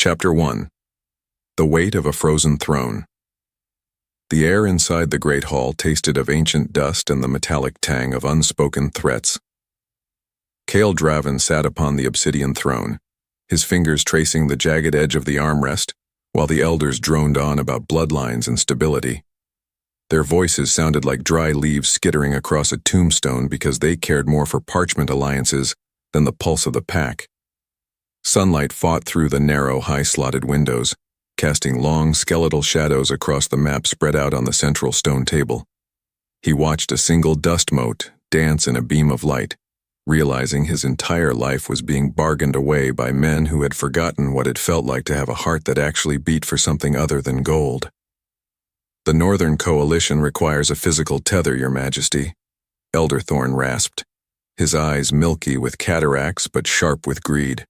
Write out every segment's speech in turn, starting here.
Chapter 1. The Weight of a Frozen Throne. The air inside the great hall tasted of ancient dust and the metallic tang of unspoken threats. Kael Draven sat upon the Obsidian Throne, his fingers tracing the jagged edge of the armrest, while the elders droned on about bloodlines and stability. Their voices sounded like dry leaves skittering across a tombstone because they cared more for parchment alliances than the pulse of the pack. Sunlight fought through the narrow, high-slotted windows, casting long, skeletal shadows across the map spread out on the central stone table. He watched a single dust mote dance in a beam of light, realizing his entire life was being bargained away by men who had forgotten what it felt like to have a heart that actually beat for something other than gold. "The Northern Coalition requires a physical tether, Your Majesty," Elder Thorn rasped, his eyes milky with cataracts but sharp with greed.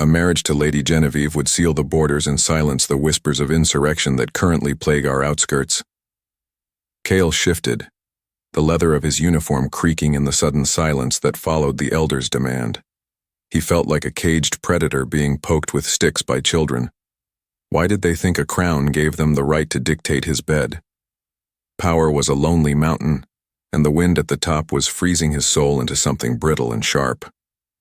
"A marriage to Lady Genevieve would seal the borders and silence the whispers of insurrection that currently plague our outskirts." Kael shifted, the leather of his uniform creaking in the sudden silence that followed the elder's demand. He felt like a caged predator being poked with sticks by children. Why did they think a crown gave them the right to dictate his bed? Power was a lonely mountain, and the wind at the top was freezing his soul into something brittle and sharp.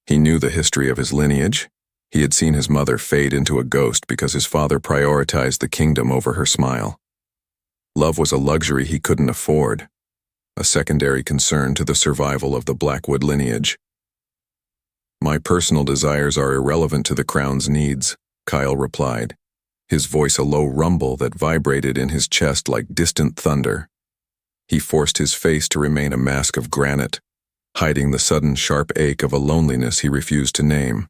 He knew the history of his lineage. He had seen his mother fade into a ghost because his father prioritized the kingdom over her smile. Love was a luxury he couldn't afford, a secondary concern to the survival of the Blackwood lineage. "My personal desires are irrelevant to the crown's needs," Kael replied, his voice a low rumble that vibrated in his chest like distant thunder. He forced his face to remain a mask of granite, hiding the sudden sharp ache of a loneliness he refused to name.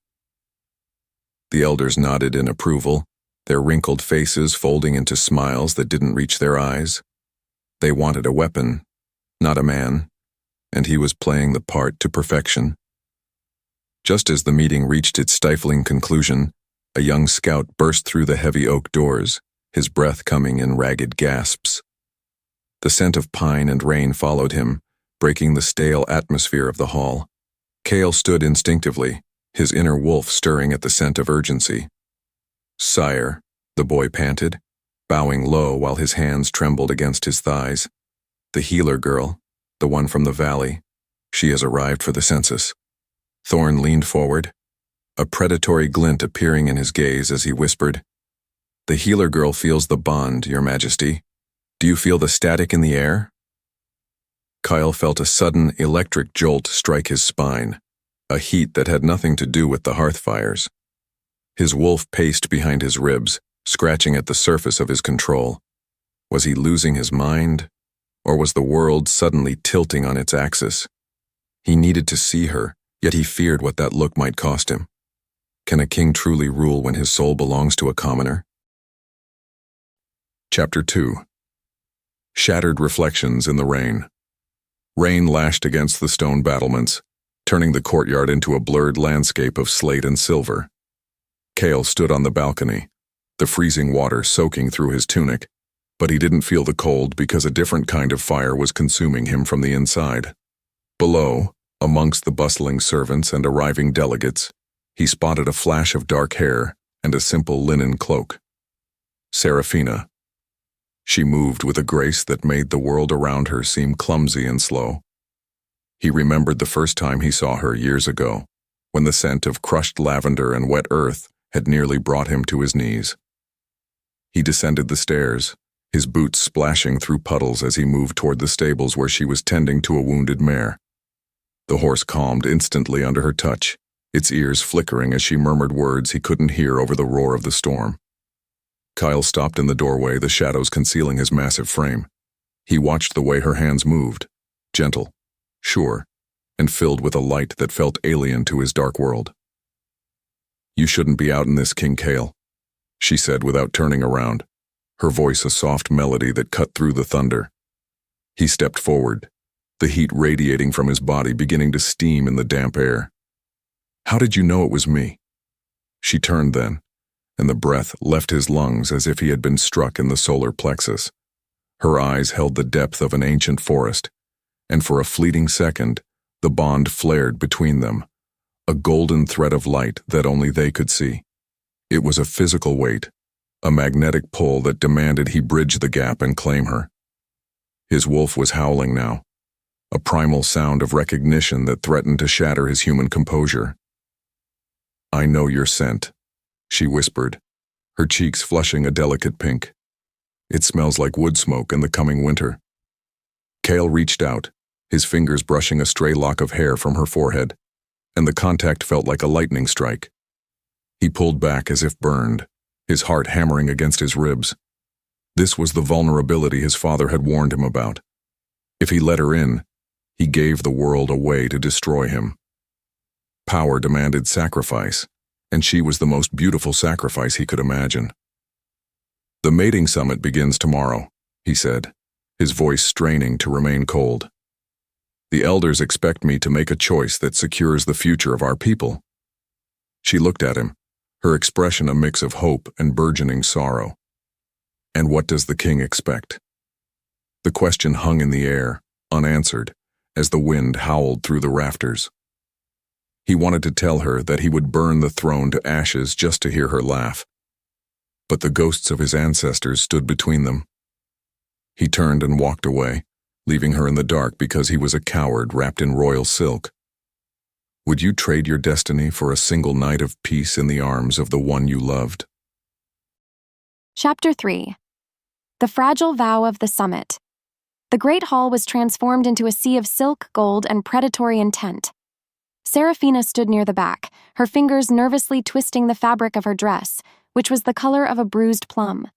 The elders nodded in approval, their wrinkled faces folding into smiles that didn't reach their eyes. They wanted a weapon, not a man, and he was playing the part to perfection. Just as the meeting reached its stifling conclusion, a young scout burst through the heavy oak doors, his breath coming in ragged gasps. The scent of pine and rain followed him, breaking the stale atmosphere of the hall. Kael stood instinctively, his inner wolf stirring at the scent of urgency. "Sire," the boy panted, bowing low while his hands trembled against his thighs. "The healer girl, the one from the valley, she has arrived for the census." Thorn leaned forward, a predatory glint appearing in his gaze as he whispered, "The healer girl feels the bond, Your Majesty. Do you feel the static in the air?" Kael felt a sudden electric jolt strike his spine, a heat that had nothing to do with the hearth fires. His wolf paced behind his ribs, scratching at the surface of his control. Was he losing his mind, or was the world suddenly tilting on its axis? He needed to see her, yet he feared what that look might cost him. Can a king truly rule when his soul belongs to a commoner? Chapter 2. Shattered reflections in the rain. Rain lashed against the stone battlements, turning the courtyard into a blurred landscape of slate and silver. Kael stood on the balcony, the freezing water soaking through his tunic, but he didn't feel the cold because a different kind of fire was consuming him from the inside. Below, amongst the bustling servants and arriving delegates, he spotted a flash of dark hair and a simple linen cloak. Seraphina. She moved with a grace that made the world around her seem clumsy and slow. He remembered the first time he saw her years ago, when the scent of crushed lavender and wet earth had nearly brought him to his knees. He descended the stairs, his boots splashing through puddles as he moved toward the stables where she was tending to a wounded mare. The horse calmed instantly under her touch, its ears flickering as she murmured words he couldn't hear over the roar of the storm. Kael stopped in the doorway, the shadows concealing his massive frame. He watched the way her hands moved, gentle, sure, and filled with a light that felt alien to his dark world. "You shouldn't be out in this, King Kael," she said without turning around, her voice a soft melody that cut through the thunder. He stepped forward, the heat radiating from his body beginning to steam in the damp air. "How did you know it was me?" She turned then, and the breath left his lungs as if he had been struck in the solar plexus. Her eyes held the depth of an ancient forest, and for a fleeting second, the bond flared between them, a golden thread of light that only they could see. It was a physical weight, a magnetic pull that demanded he bridge the gap and claim her. His wolf was howling now, a primal sound of recognition that threatened to shatter his human composure. "I know your scent," she whispered, her cheeks flushing a delicate pink. "It smells like wood smoke in the coming winter." Kael reached out, his fingers brushing a stray lock of hair from her forehead, and the contact felt like a lightning strike. He pulled back as if burned, his heart hammering against his ribs. This was the vulnerability his father had warned him about. If he let her in, he gave the world a way to destroy him. Power demanded sacrifice, and she was the most beautiful sacrifice he could imagine. "The mating summit begins tomorrow," he said, his voice straining to remain cold. "The elders expect me to make a choice that secures the future of our people." She looked at him, her expression a mix of hope and burgeoning sorrow. "And what does the king expect?" The question hung in the air, unanswered, as the wind howled through the rafters. He wanted to tell her that he would burn the throne to ashes just to hear her laugh, but the ghosts of his ancestors stood between them. He turned and walked away, leaving her in the dark because he was a coward wrapped in royal silk. Would you trade your destiny for a single night of peace in the arms of the one you loved? Chapter 3. The Fragile Vow of the Summit. The Great Hall was transformed into a sea of silk, gold, and predatory intent. Seraphina stood near the back, her fingers nervously twisting the fabric of her dress, which was the color of a bruised plum.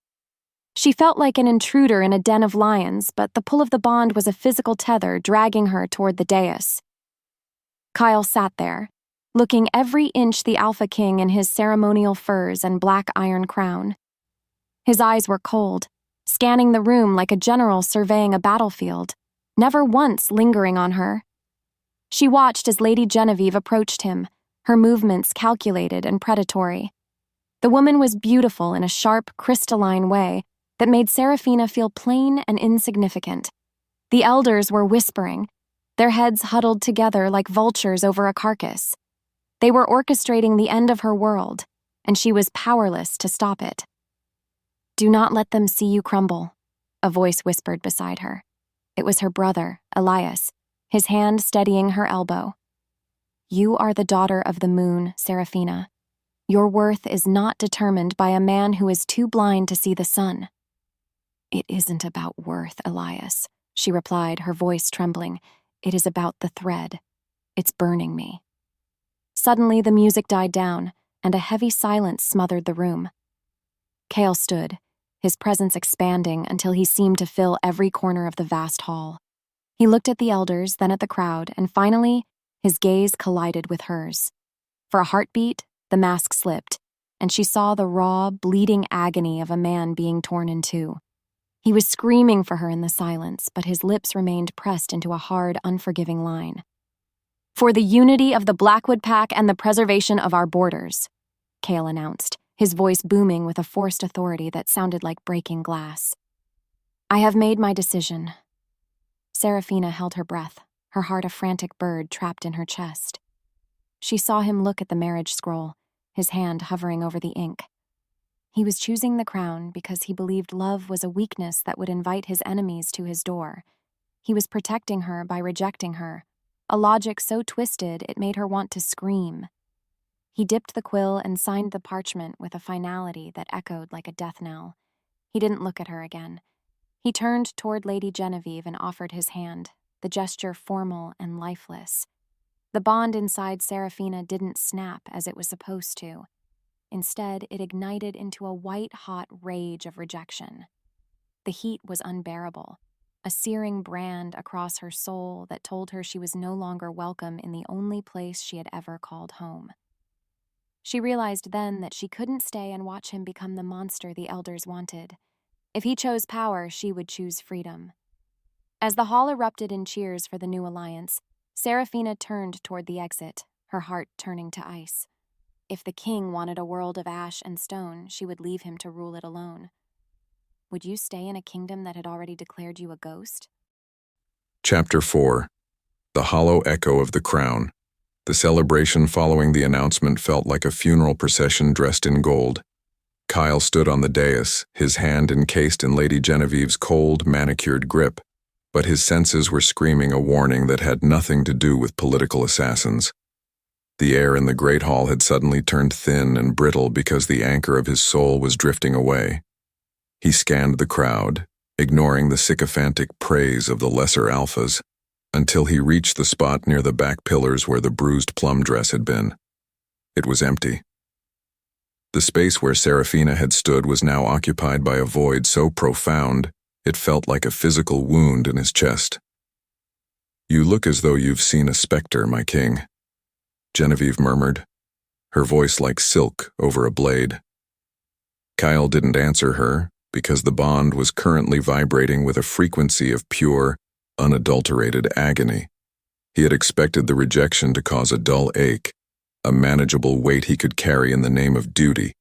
She felt like an intruder in a den of lions, but the pull of the bond was a physical tether dragging her toward the dais. Kael sat there, looking every inch the Alpha King in his ceremonial furs and black iron crown. His eyes were cold, scanning the room like a general surveying a battlefield, never once lingering on her. She watched as Lady Genevieve approached him, her movements calculated and predatory. The woman was beautiful in a sharp, crystalline way that made Seraphina feel plain and insignificant. The elders were whispering, their heads huddled together like vultures over a carcass. They were orchestrating the end of her world, and she was powerless to stop it. "Do not let them see you crumble," a voice whispered beside her. It was her brother, Elias, his hand steadying her elbow. "You are the daughter of the moon, Seraphina. Your worth is not determined by a man who is too blind to see the sun." "It isn't about worth, Elias," she replied, her voice trembling. "It is about the thread. It's burning me." Suddenly the music died down, and a heavy silence smothered the room. Kael stood, his presence expanding until he seemed to fill every corner of the vast hall. He looked at the elders, then at the crowd, and finally, his gaze collided with hers. For a heartbeat, the mask slipped, and she saw the raw, bleeding agony of a man being torn in two. He was screaming for her in the silence, but his lips remained pressed into a hard, unforgiving line. "For the unity of the Blackwood Pack and the preservation of our borders," Kael announced, his voice booming with a forced authority that sounded like breaking glass. "I have made my decision." Seraphina held her breath, her heart a frantic bird trapped in her chest. She saw him look at the marriage scroll, his hand hovering over the ink. He was choosing the crown because he believed love was a weakness that would invite his enemies to his door. He was protecting her by rejecting her, a logic so twisted it made her want to scream. He dipped the quill and signed the parchment with a finality that echoed like a death knell. He didn't look at her again. He turned toward Lady Genevieve and offered his hand, the gesture formal and lifeless. The bond inside Seraphina didn't snap as it was supposed to. Instead, it ignited into a white-hot rage of rejection. The heat was unbearable, a searing brand across her soul that told her she was no longer welcome in the only place she had ever called home. She realized then that she couldn't stay and watch him become the monster the elders wanted. If he chose power, she would choose freedom. As the hall erupted in cheers for the new alliance, Seraphina turned toward the exit, her heart turning to ice. If the king wanted a world of ash and stone, she would leave him to rule it alone. Would you stay in a kingdom that had already declared you a ghost? Chapter 4. The Hollow Echo of the Crown. The celebration following the announcement felt like a funeral procession dressed in gold. Kael stood on the dais, his hand encased in Lady Genevieve's cold, manicured grip, but his senses were screaming a warning that had nothing to do with political assassins. The air in the great hall had suddenly turned thin and brittle because the anchor of his soul was drifting away. He scanned the crowd, ignoring the sycophantic praise of the lesser alphas, until he reached the spot near the back pillars where the bruised plum dress had been. It was empty. The space where Seraphina had stood was now occupied by a void so profound it felt like a physical wound in his chest. "You look as though you've seen a specter, my king," Genevieve murmured, her voice like silk over a blade. Kael didn't answer her because the bond was currently vibrating with a frequency of pure, unadulterated agony. He had expected the rejection to cause a dull ache, a manageable weight he could carry in the name of duty.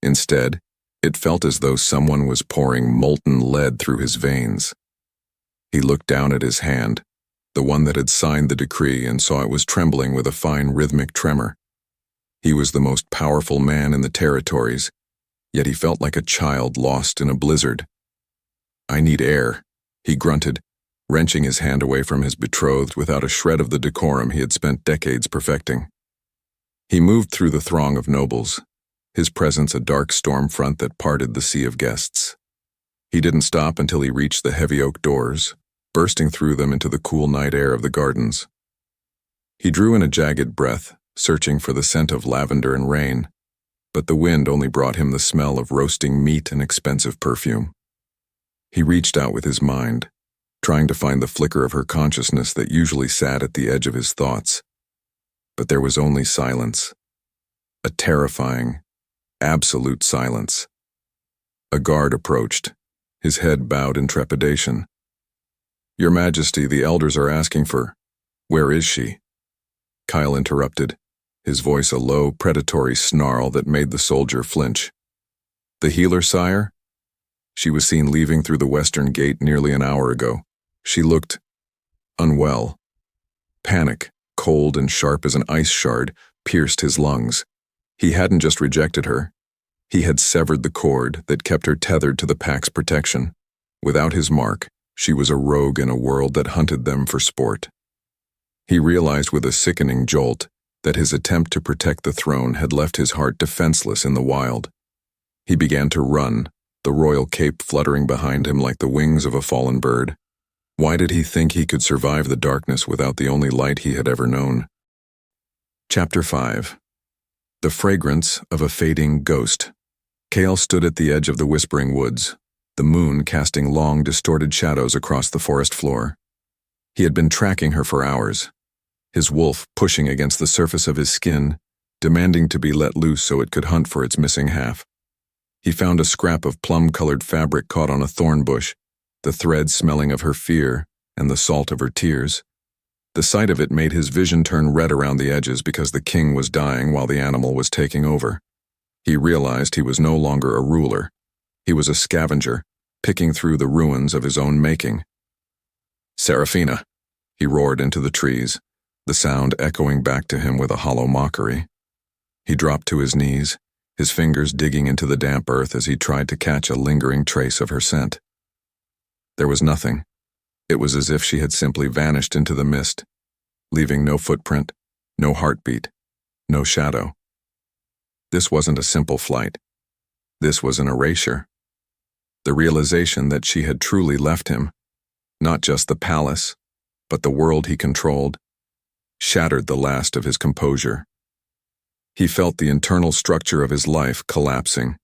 Instead, it felt as though someone was pouring molten lead through his veins. He looked down at his hand, the one that had signed the decree, and saw it was trembling with a fine rhythmic tremor. He was the most powerful man in the territories, yet he felt like a child lost in a blizzard. "I need air," he grunted, wrenching his hand away from his betrothed without a shred of the decorum he had spent decades perfecting. He moved through the throng of nobles, his presence a dark storm front that parted the sea of guests. He didn't stop until he reached the heavy oak doors, bursting through them into the cool night air of the gardens. He drew in a jagged breath, searching for the scent of lavender and rain, but the wind only brought him the smell of roasting meat and expensive perfume. He reached out with his mind, trying to find the flicker of her consciousness that usually sat at the edge of his thoughts. But there was only silence. A terrifying, absolute silence. A guard approached, his head bowed in trepidation. "Your Majesty, the elders are asking for—" "Where is she?" Kael interrupted, his voice a low, predatory snarl that made the soldier flinch. "The healer, sire?" "She was seen leaving through the western gate nearly an hour ago. She looked unwell." Panic, cold and sharp as an ice shard, pierced his lungs. He hadn't just rejected her. He had severed the cord that kept her tethered to the pack's protection. Without his mark, she was a rogue in a world that hunted them for sport. He realized with a sickening jolt that his attempt to protect the throne had left his heart defenseless in the wild. He began to run, the royal cape fluttering behind him like the wings of a fallen bird. Why did he think he could survive the darkness without the only light he had ever known? Chapter 5. The fragrance of a fading ghost. Kael stood at the edge of the whispering woods, the moon casting long, distorted shadows across the forest floor. He had been tracking her for hours, his wolf pushing against the surface of his skin, demanding to be let loose so it could hunt for its missing half. He found a scrap of plum-colored fabric caught on a thorn bush, the thread smelling of her fear and the salt of her tears. The sight of it made his vision turn red around the edges because the king was dying while the animal was taking over. He realized he was no longer a ruler. He was a scavenger, picking through the ruins of his own making. "Seraphina," he roared into the trees, the sound echoing back to him with a hollow mockery. He dropped to his knees, his fingers digging into the damp earth as he tried to catch a lingering trace of her scent. There was nothing. It was as if she had simply vanished into the mist, leaving no footprint, no heartbeat, no shadow. This wasn't a simple flight. This was an erasure. The realization that she had truly left him, not just the palace, but the world he controlled, shattered the last of his composure. He felt the internal structure of his life collapsing,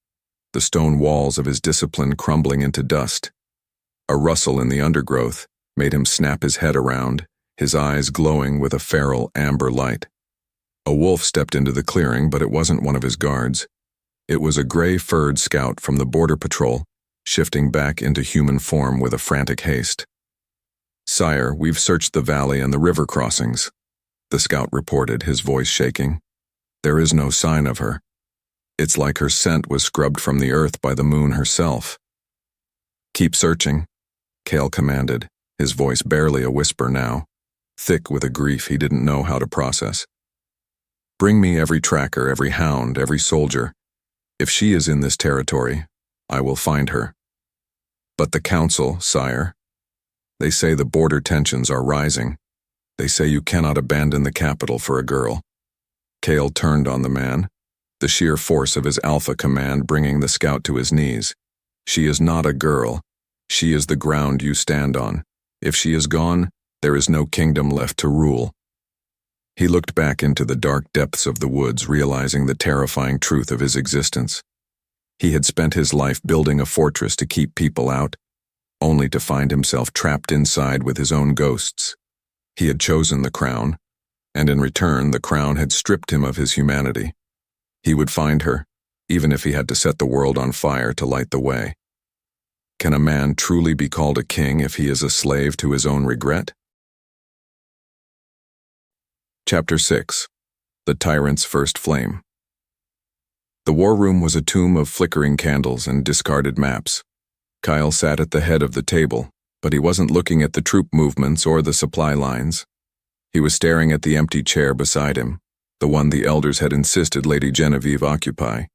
the stone walls of his discipline crumbling into dust. A rustle in the undergrowth made him snap his head around, his eyes glowing with a feral amber light. A wolf stepped into the clearing, but it wasn't one of his guards. It was a gray-furred scout from the border patrol, shifting back into human form with a frantic haste. "Sire, we've searched the valley and the river crossings," the scout reported, his voice shaking. "There is no sign of her. It's like her scent was scrubbed from the earth by the moon herself." "Keep searching," Kael commanded, his voice barely a whisper now, thick with a grief he didn't know how to process. Bring me every tracker, every hound, every soldier. If she is in this territory, I will find her. But the council, sire, they say the border tensions are rising. They say you cannot abandon the capital for a girl. Kael turned on the man, the sheer force of his alpha command bringing the scout to his knees. She is not a girl. She is the ground you stand on. If she is gone, there is no kingdom left to rule. He looked back into the dark depths of the woods, realizing the terrifying truth of his existence. He had spent his life building a fortress to keep people out, only to find himself trapped inside with his own ghosts. He had chosen the crown, and in return the crown had stripped him of his humanity. He would find her, even if he had to set the world on fire to light the way. Can a man truly be called a king if he is a slave to his own regret? Chapter 6. The Tyrant's First Flame. The war room was a tomb of flickering candles and discarded maps. Kael sat at the head of the table, but he wasn't looking at the troop movements or the supply lines. He was staring at the empty chair beside him, the one the elders had insisted Lady Genevieve occupy.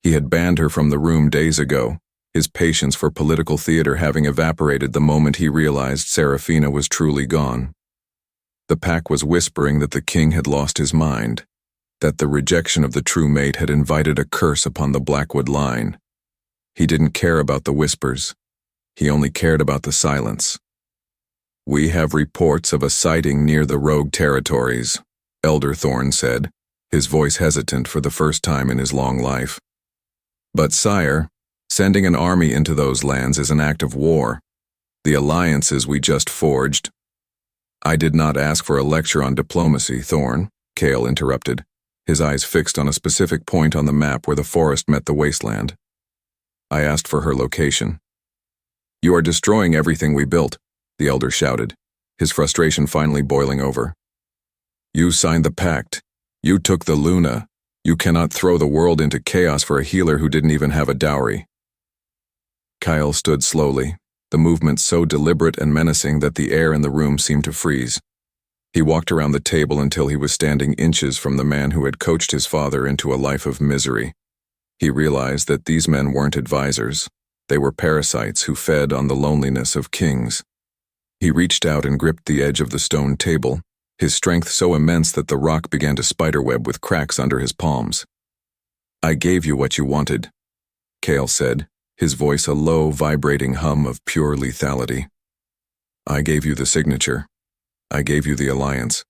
He had banned her from the room days ago, his patience for political theater having evaporated the moment he realized Seraphina was truly gone. The pack was whispering that the king had lost his mind, that the rejection of the true mate had invited a curse upon the Blackwood line. He didn't care about the whispers. He only cared about the silence. We have reports of a sighting near the rogue territories, Elder Thorne said, his voice hesitant for the first time in his long life. But sire, sending an army into those lands is an act of war. The alliances we just forged. I did not ask for a lecture on diplomacy, Thorne, Kael interrupted, his eyes fixed on a specific point on the map where the forest met the wasteland. I asked for her location. You are destroying everything we built, the elder shouted, his frustration finally boiling over. You signed the pact. You took the Luna. You cannot throw the world into chaos for a healer who didn't even have a dowry. Kael stood slowly, the movement so deliberate and menacing that the air in the room seemed to freeze. He walked around the table until he was standing inches from the man who had coached his father into a life of misery. He realized that these men weren't advisors. They were parasites who fed on the loneliness of kings. He reached out and gripped the edge of the stone table, his strength so immense that the rock began to spiderweb with cracks under his palms. I gave you what you wanted, Kael said, his voice a low, vibrating hum of pure lethality. I gave you the signature. I gave you the alliance.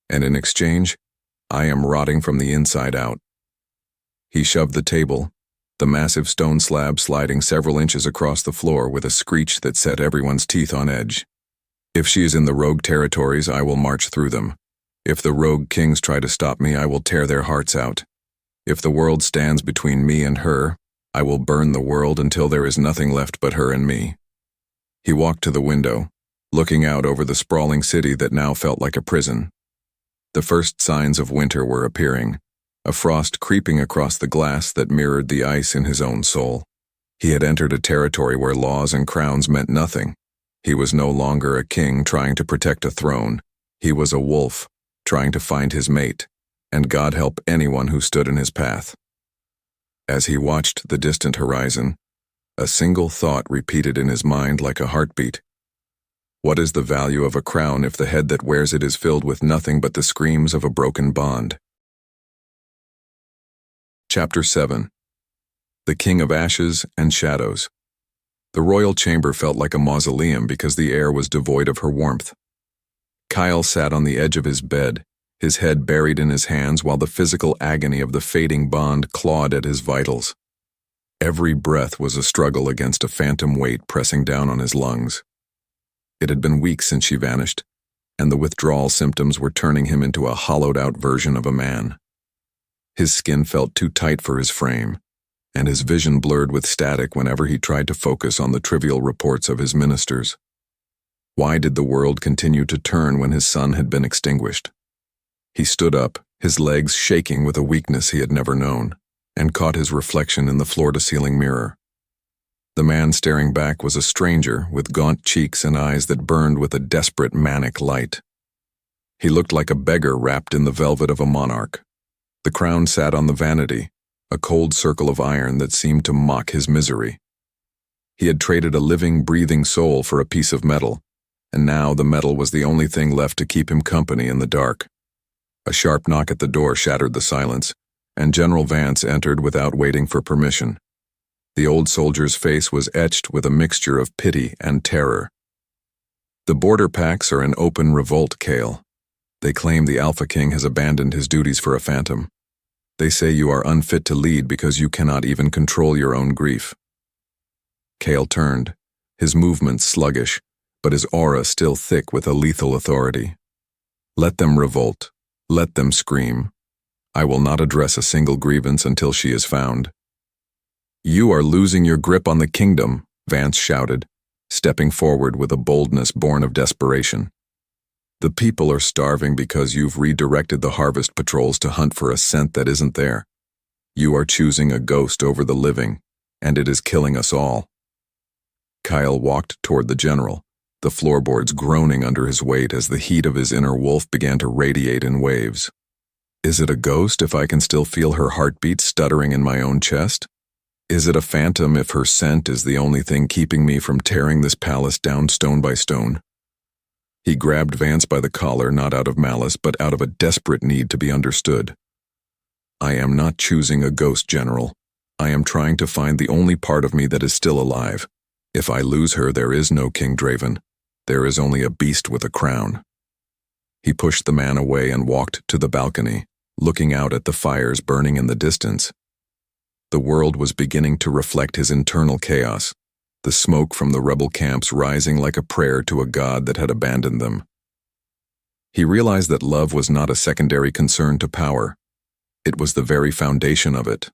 And in exchange, I am rotting from the inside out. He shoved the table, the massive stone slab sliding several inches across the floor with a screech that set everyone's teeth on edge. If she is in the rogue territories, I will march through them. If the rogue kings try to stop me, I will tear their hearts out. If the world stands between me and her, I will burn the world until there is nothing left but her and me. He walked to the window, looking out over the sprawling city that now felt like a prison. The first signs of winter were appearing, a frost creeping across the glass that mirrored the ice in his own soul. He had entered a territory where laws and crowns meant nothing. He was no longer a king trying to protect a throne. He was a wolf, trying to find his mate, and God help anyone who stood in his path. As he watched the distant horizon, a single thought repeated in his mind like a heartbeat. What is the value of a crown if the head that wears it is filled with nothing but the screams of a broken bond? Chapter 7. The King of Ashes and Shadows. The royal chamber felt like a mausoleum because the air was devoid of her warmth. Kael sat on the edge of his bed, his head buried in his hands while the physical agony of the fading bond clawed at his vitals. Every breath was a struggle against a phantom weight pressing down on his lungs. It had been weeks since she vanished, and the withdrawal symptoms were turning him into a hollowed-out version of a man. His skin felt too tight for his frame, and his vision blurred with static whenever he tried to focus on the trivial reports of his ministers. Why did the world continue to turn when his sun had been extinguished? He stood up, his legs shaking with a weakness he had never known, and caught his reflection in the floor-to-ceiling mirror. The man staring back was a stranger with gaunt cheeks and eyes that burned with a desperate manic light. He looked like a beggar wrapped in the velvet of a monarch, The crown sat on the vanity, a cold circle of iron that seemed to mock his misery. He had traded a living, breathing soul for a piece of metal, and now the metal was the only thing left to keep him company in the dark. A sharp knock at the door shattered the silence, and General Vance entered without waiting for permission. The old soldier's face was etched with a mixture of pity and terror. The border packs are in open revolt, Kael. They claim the Alpha King has abandoned his duties for a phantom. They say you are unfit to lead because you cannot even control your own grief. Kael turned, his movements sluggish, but his aura still thick with a lethal authority. Let them revolt. Let them scream. I will not address a single grievance until she is found. You are losing your grip on the kingdom, Vance shouted, stepping forward with a boldness born of desperation. The people are starving because you've redirected the harvest patrols to hunt for a scent that isn't there. You are choosing a ghost over the living, and it is killing us all. Kael walked toward the general, the floorboards groaning under his weight as the heat of his inner wolf began to radiate in waves. Is it a ghost if I can still feel her heartbeat stuttering in my own chest? Is it a phantom if her scent is the only thing keeping me from tearing this palace down stone by stone? He grabbed Vance by the collar, not out of malice, but out of a desperate need to be understood. I am not choosing a ghost, General. I am trying to find the only part of me that is still alive. If I lose her, there is no King Draven. There is only a beast with a crown. He pushed the man away and walked to the balcony, looking out at the fires burning in the distance. The world was beginning to reflect his internal chaos, the smoke from the rebel camps rising like a prayer to a god that had abandoned them. He realized that love was not a secondary concern to power. It was the very foundation of it.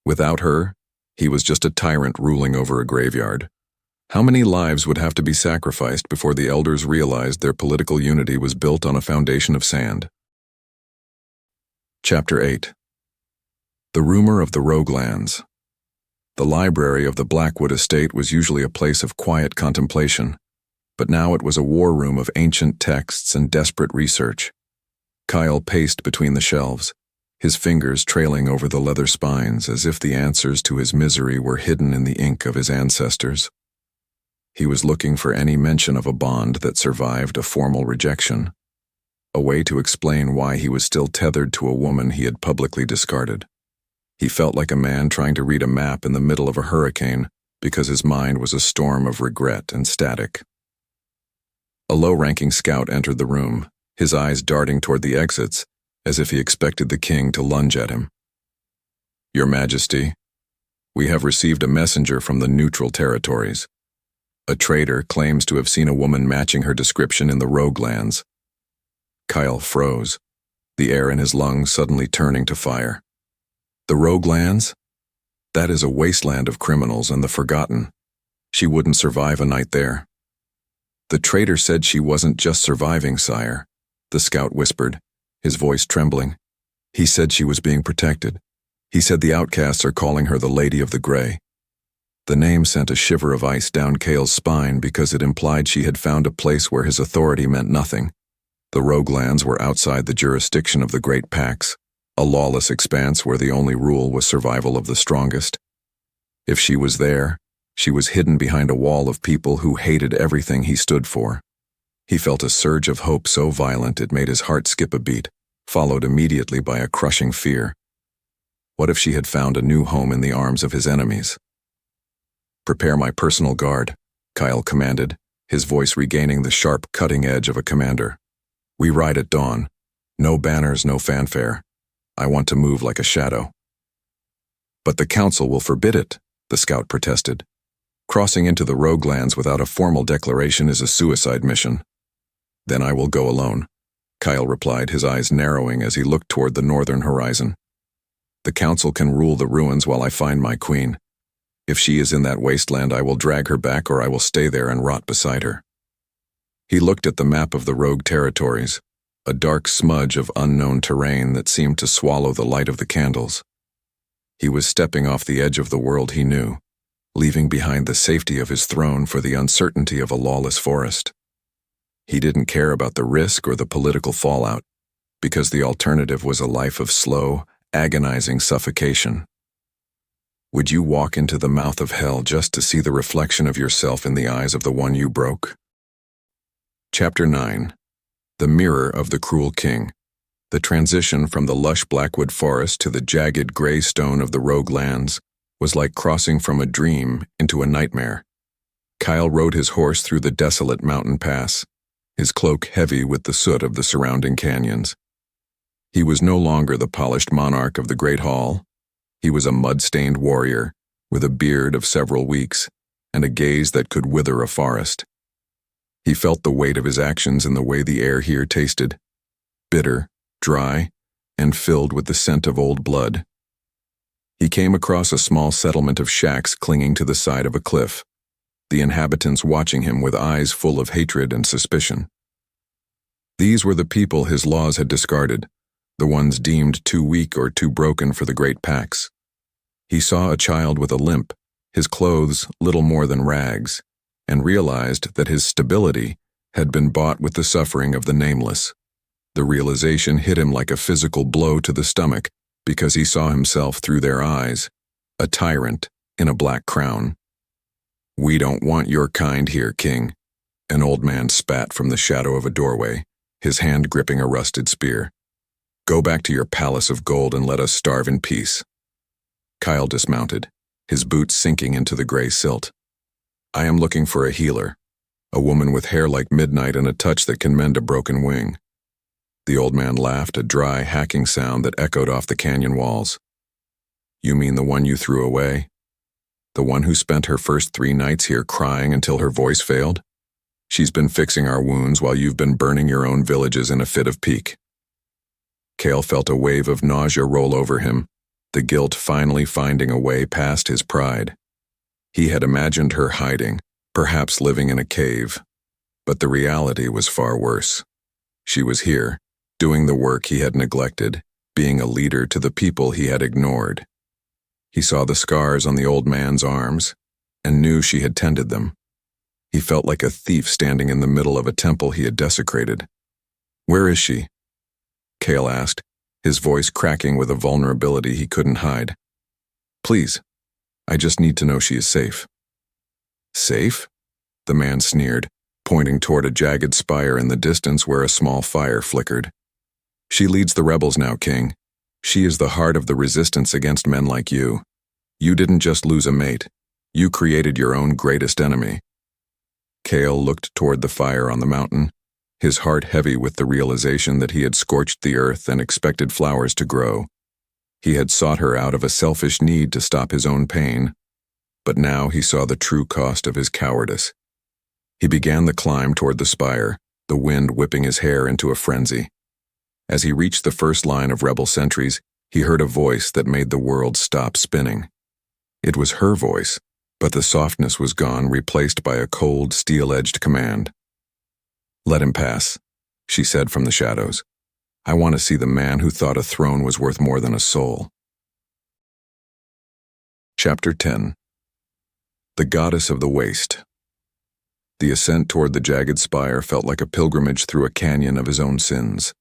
Without her, he was just a tyrant ruling over a graveyard. How many lives would have to be sacrificed before the elders realized their political unity was built on a foundation of sand? Chapter 8. The Rumor of the Roguelands. The library of the Blackwood estate was usually a place of quiet contemplation, but now it was a war room of ancient texts and desperate research. Kael paced between the shelves, his fingers trailing over the leather spines as if the answers to his misery were hidden in the ink of his ancestors. He was looking for any mention of a bond that survived a formal rejection, a way to explain why he was still tethered to a woman he had publicly discarded. He felt like a man trying to read a map in the middle of a hurricane because his mind was a storm of regret and static. A low-ranking scout entered the room, his eyes darting toward the exits, as if he expected the king to lunge at him. Your Majesty, we have received a messenger from the neutral territories. A trader claims to have seen a woman matching her description in the Roguelands. Kael froze, the air in his lungs suddenly turning to fire. The Roguelands? That is a wasteland of criminals and the forgotten. She wouldn't survive a night there. The trader said she wasn't just surviving, sire, the scout whispered, his voice trembling. He said she was being protected. He said the outcasts are calling her the Lady of the Grey. The name sent a shiver of ice down Kael's spine because it implied she had found a place where his authority meant nothing. The Roguelands were outside the jurisdiction of the Great Pacts, a lawless expanse where the only rule was survival of the strongest. If she was there, she was hidden behind a wall of people who hated everything he stood for. He felt a surge of hope so violent it made his heart skip a beat, followed immediately by a crushing fear. What if she had found a new home in the arms of his enemies? Prepare my personal guard, Kael commanded, his voice regaining the sharp, cutting edge of a commander. We ride at dawn. No banners, no fanfare. I want to move like a shadow. But the council will forbid it, the scout protested. Crossing into the Roguelands without a formal declaration is a suicide mission. Then I will go alone, Kael replied, his eyes narrowing as he looked toward the northern horizon. The council can rule the ruins while I find my queen. If she is in that wasteland, I will drag her back or I will stay there and rot beside her. He looked at the map of the rogue territories, a dark smudge of unknown terrain that seemed to swallow the light of the candles. He was stepping off the edge of the world he knew, leaving behind the safety of his throne for the uncertainty of a lawless forest. He didn't care about the risk or the political fallout, because the alternative was a life of slow, agonizing suffocation. Would you walk into the mouth of hell just to see the reflection of yourself in the eyes of the one you broke? Chapter 9. The Mirror of the Cruel King. The transition from the lush blackwood forest to the jagged gray stone of the rogue lands was like crossing from a dream into a nightmare. Kael rode his horse through the desolate mountain pass, his cloak heavy with the soot of the surrounding canyons. He was no longer the polished monarch of the Great Hall. He was a mud-stained warrior with a beard of several weeks and a gaze that could wither a forest. He felt the weight of his actions in the way the air here tasted, bitter, dry, and filled with the scent of old blood. He came across a small settlement of shacks clinging to the side of a cliff, the inhabitants watching him with eyes full of hatred and suspicion. These were the people his laws had discarded, the ones deemed too weak or too broken for the great packs. He saw a child with a limp, his clothes little more than rags, and realized that his stability had been bought with the suffering of the nameless. The realization hit him like a physical blow to the stomach because he saw himself through their eyes, a tyrant in a black crown. "We don't want your kind here, King," an old man spat from the shadow of a doorway, his hand gripping a rusted spear. "Go back to your palace of gold and let us starve in peace." Kael dismounted, his boots sinking into the gray silt. "I am looking for a healer, a woman with hair like midnight and a touch that can mend a broken wing." The old man laughed, a dry, hacking sound that echoed off the canyon walls. "You mean the one you threw away? The one who spent her first 3 nights here crying until her voice failed? She's been fixing our wounds while you've been burning your own villages in a fit of pique." Kael felt a wave of nausea roll over him, the guilt finally finding a way past his pride. He had imagined her hiding, perhaps living in a cave, but the reality was far worse. She was here, doing the work he had neglected, being a leader to the people he had ignored. He saw the scars on the old man's arms, and knew she had tended them. He felt like a thief standing in the middle of a temple he had desecrated. "Where is she?" Kael asked, his voice cracking with a vulnerability he couldn't hide. "Please, I just need to know she is safe." "Safe?" the man sneered, pointing toward a jagged spire in the distance where a small fire flickered. "She leads the rebels now, King. She is the heart of the resistance against men like you. You didn't just lose a mate. You created your own greatest enemy." Kael looked toward the fire on the mountain, his heart heavy with the realization that he had scorched the earth and expected flowers to grow. He had sought her out of a selfish need to stop his own pain, but now he saw the true cost of his cowardice. He began the climb toward the spire, the wind whipping his hair into a frenzy. As he reached the first line of rebel sentries, he heard a voice that made the world stop spinning. It was her voice, but the softness was gone, replaced by a cold, steel-edged command. "Let him pass," she said from the shadows. "I want to see the man who thought a throne was worth more than a soul." Chapter 10. The Goddess of the Waste. The ascent toward the jagged spire felt like a pilgrimage through a canyon of his own sins.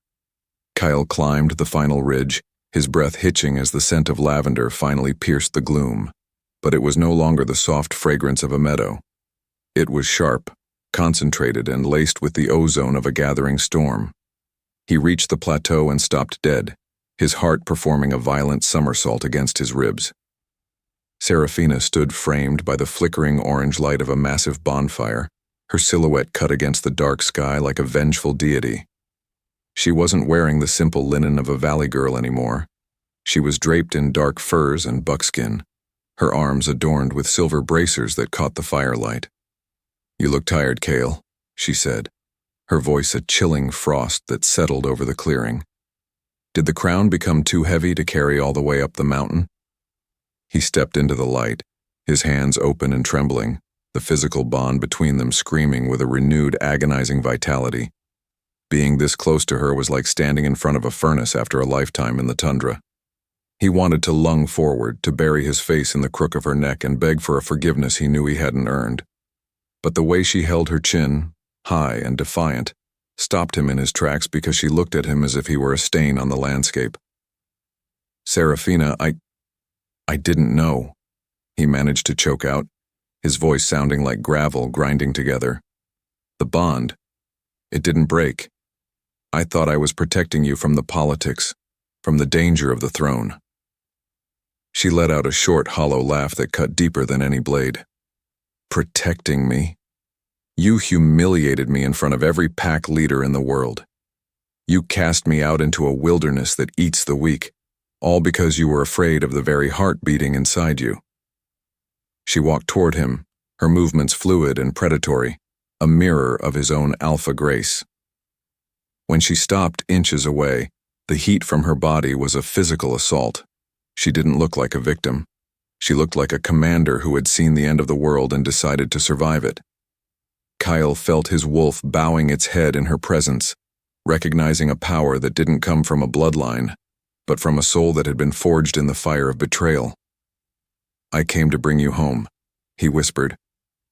Kael climbed the final ridge, his breath hitching as the scent of lavender finally pierced the gloom. But it was no longer the soft fragrance of a meadow. It was sharp, concentrated, and laced with the ozone of a gathering storm. He reached the plateau and stopped dead, his heart performing a violent somersault against his ribs. Seraphina stood framed by the flickering orange light of a massive bonfire, her silhouette cut against the dark sky like a vengeful deity. She wasn't wearing the simple linen of a valley girl anymore. She was draped in dark furs and buckskin, her arms adorned with silver bracers that caught the firelight. "You look tired, Kael," she said, her voice a chilling frost that settled over the clearing. "Did the crown become too heavy to carry all the way up the mountain?" He stepped into the light, his hands open and trembling, the physical bond between them screaming with a renewed, agonizing vitality. Being this close to her was like standing in front of a furnace after a lifetime in the tundra. He wanted to lung forward, to bury his face in the crook of her neck and beg for a forgiveness he knew he hadn't earned. But the way she held her chin, high and defiant, stopped him in his tracks because she looked at him as if he were a stain on the landscape. Seraphina, I didn't know," he managed to choke out, his voice sounding like gravel grinding together. "The bond, it didn't break. I thought I was protecting you from the politics, from the danger of the throne." She let out a short, hollow laugh that cut deeper than any blade. "Protecting me? You humiliated me in front of every pack leader in the world. You cast me out into a wilderness that eats the weak, all because you were afraid of the very heart beating inside you." She walked toward him, her movements fluid and predatory, a mirror of his own alpha grace. When she stopped inches away, the heat from her body was a physical assault. She didn't look like a victim. She looked like a commander who had seen the end of the world and decided to survive it. Kael felt his wolf bowing its head in her presence, recognizing a power that didn't come from a bloodline, but from a soul that had been forged in the fire of betrayal. "I came to bring you home," he whispered,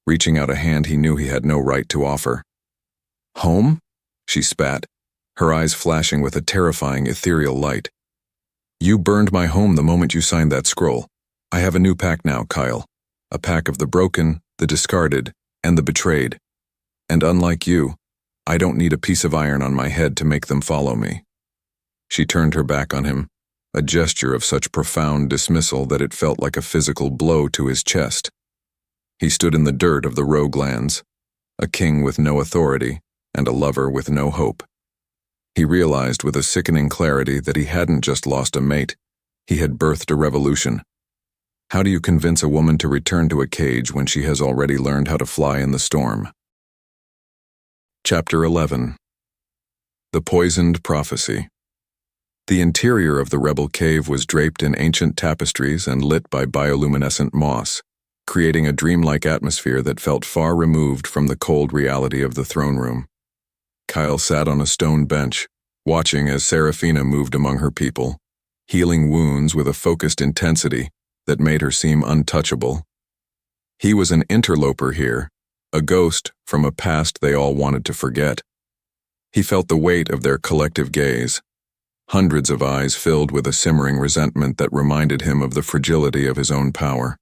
reaching out a hand he knew he had no right to offer. "Home?" she spat, her eyes flashing with a terrifying ethereal light. "You burned my home the moment you signed that scroll. I have a new pack now, Kael. A pack of the broken, the discarded, and the betrayed. And unlike you, I don't need a piece of iron on my head to make them follow me." She turned her back on him, a gesture of such profound dismissal that it felt like a physical blow to his chest. He stood in the dirt of the rogue lands, a king with no authority and a lover with no hope. He realized with a sickening clarity that he hadn't just lost a mate, he had birthed a revolution. How do you convince a woman to return to a cage when she has already learned how to fly in the storm? Chapter 11. The Poisoned Prophecy. The interior of the rebel cave was draped in ancient tapestries and lit by bioluminescent moss, creating a dreamlike atmosphere that felt far removed from the cold reality of the throne room. Kael sat on a stone bench, watching as Seraphina moved among her people, healing wounds with a focused intensity that made her seem untouchable. He was an interloper here, a ghost from a past they all wanted to forget. He felt the weight of their collective gaze, hundreds of eyes filled with a simmering resentment that reminded him of the fragility of his own power.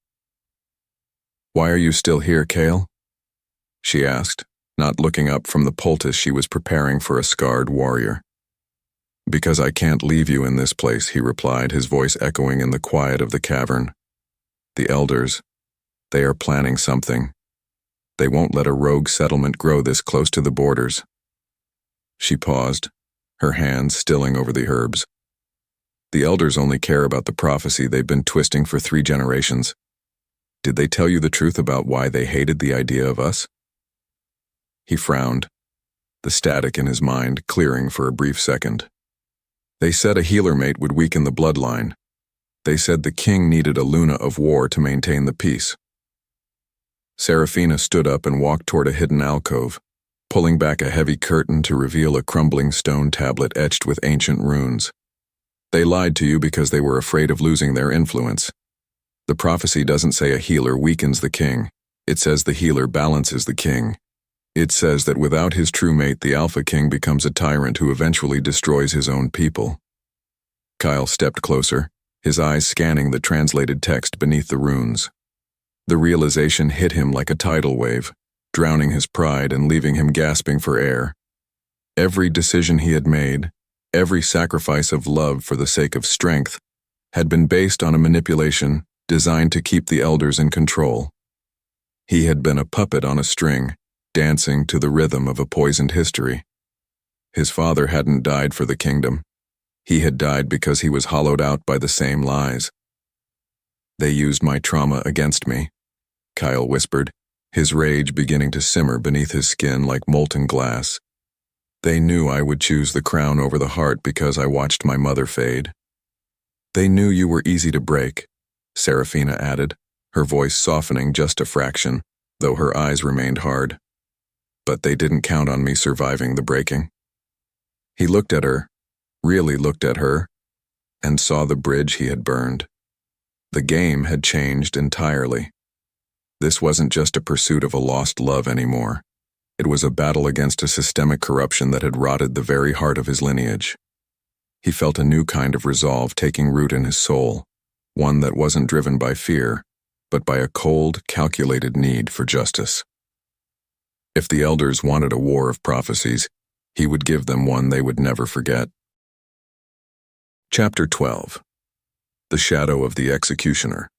"Why are you still here, Kael?" she asked, not looking up from the poultice she was preparing for a scarred warrior. "Because I can't leave you in this place," he replied, his voice echoing in the quiet of the cavern. "The elders, they are planning something. They won't let a rogue settlement grow this close to the borders." She paused, her hands stilling over the herbs. "The elders only care about the prophecy they've been twisting for 3 generations. Did they tell you the truth about why they hated the idea of us?" He frowned, the static in his mind clearing for a brief second. "They said a healer mate would weaken the bloodline. They said the king needed a Luna of war to maintain the peace." Seraphina stood up and walked toward a hidden alcove, pulling back a heavy curtain to reveal a crumbling stone tablet etched with ancient runes. "They lied to you because they were afraid of losing their influence. The prophecy doesn't say a healer weakens the king. It says the healer balances the king. It says that without his true mate, the Alpha King becomes a tyrant who eventually destroys his own people." Kael stepped closer, his eyes scanning the translated text beneath the runes. The realization hit him like a tidal wave, drowning his pride and leaving him gasping for air. Every decision he had made, every sacrifice of love for the sake of strength, had been based on a manipulation designed to keep the elders in control. He had been a puppet on a string, dancing to the rhythm of a poisoned history. His father hadn't died for the kingdom. He had died because he was hollowed out by the same lies. "They used my trauma against me," Kael whispered, his rage beginning to simmer beneath his skin like molten glass. "They knew I would choose the crown over the heart because I watched my mother fade." "They knew you were easy to break," Seraphina added, her voice softening just a fraction, though her eyes remained hard. "But they didn't count on me surviving the breaking." He looked at her, really looked at her, and saw the bridge he had burned. The game had changed entirely. This wasn't just a pursuit of a lost love anymore. It was a battle against a systemic corruption that had rotted the very heart of his lineage. He felt a new kind of resolve taking root in his soul, one that wasn't driven by fear, but by a cold, calculated need for justice. If the elders wanted a war of prophecies, he would give them one they would never forget. Chapter 12. The Shadow of the Executioner.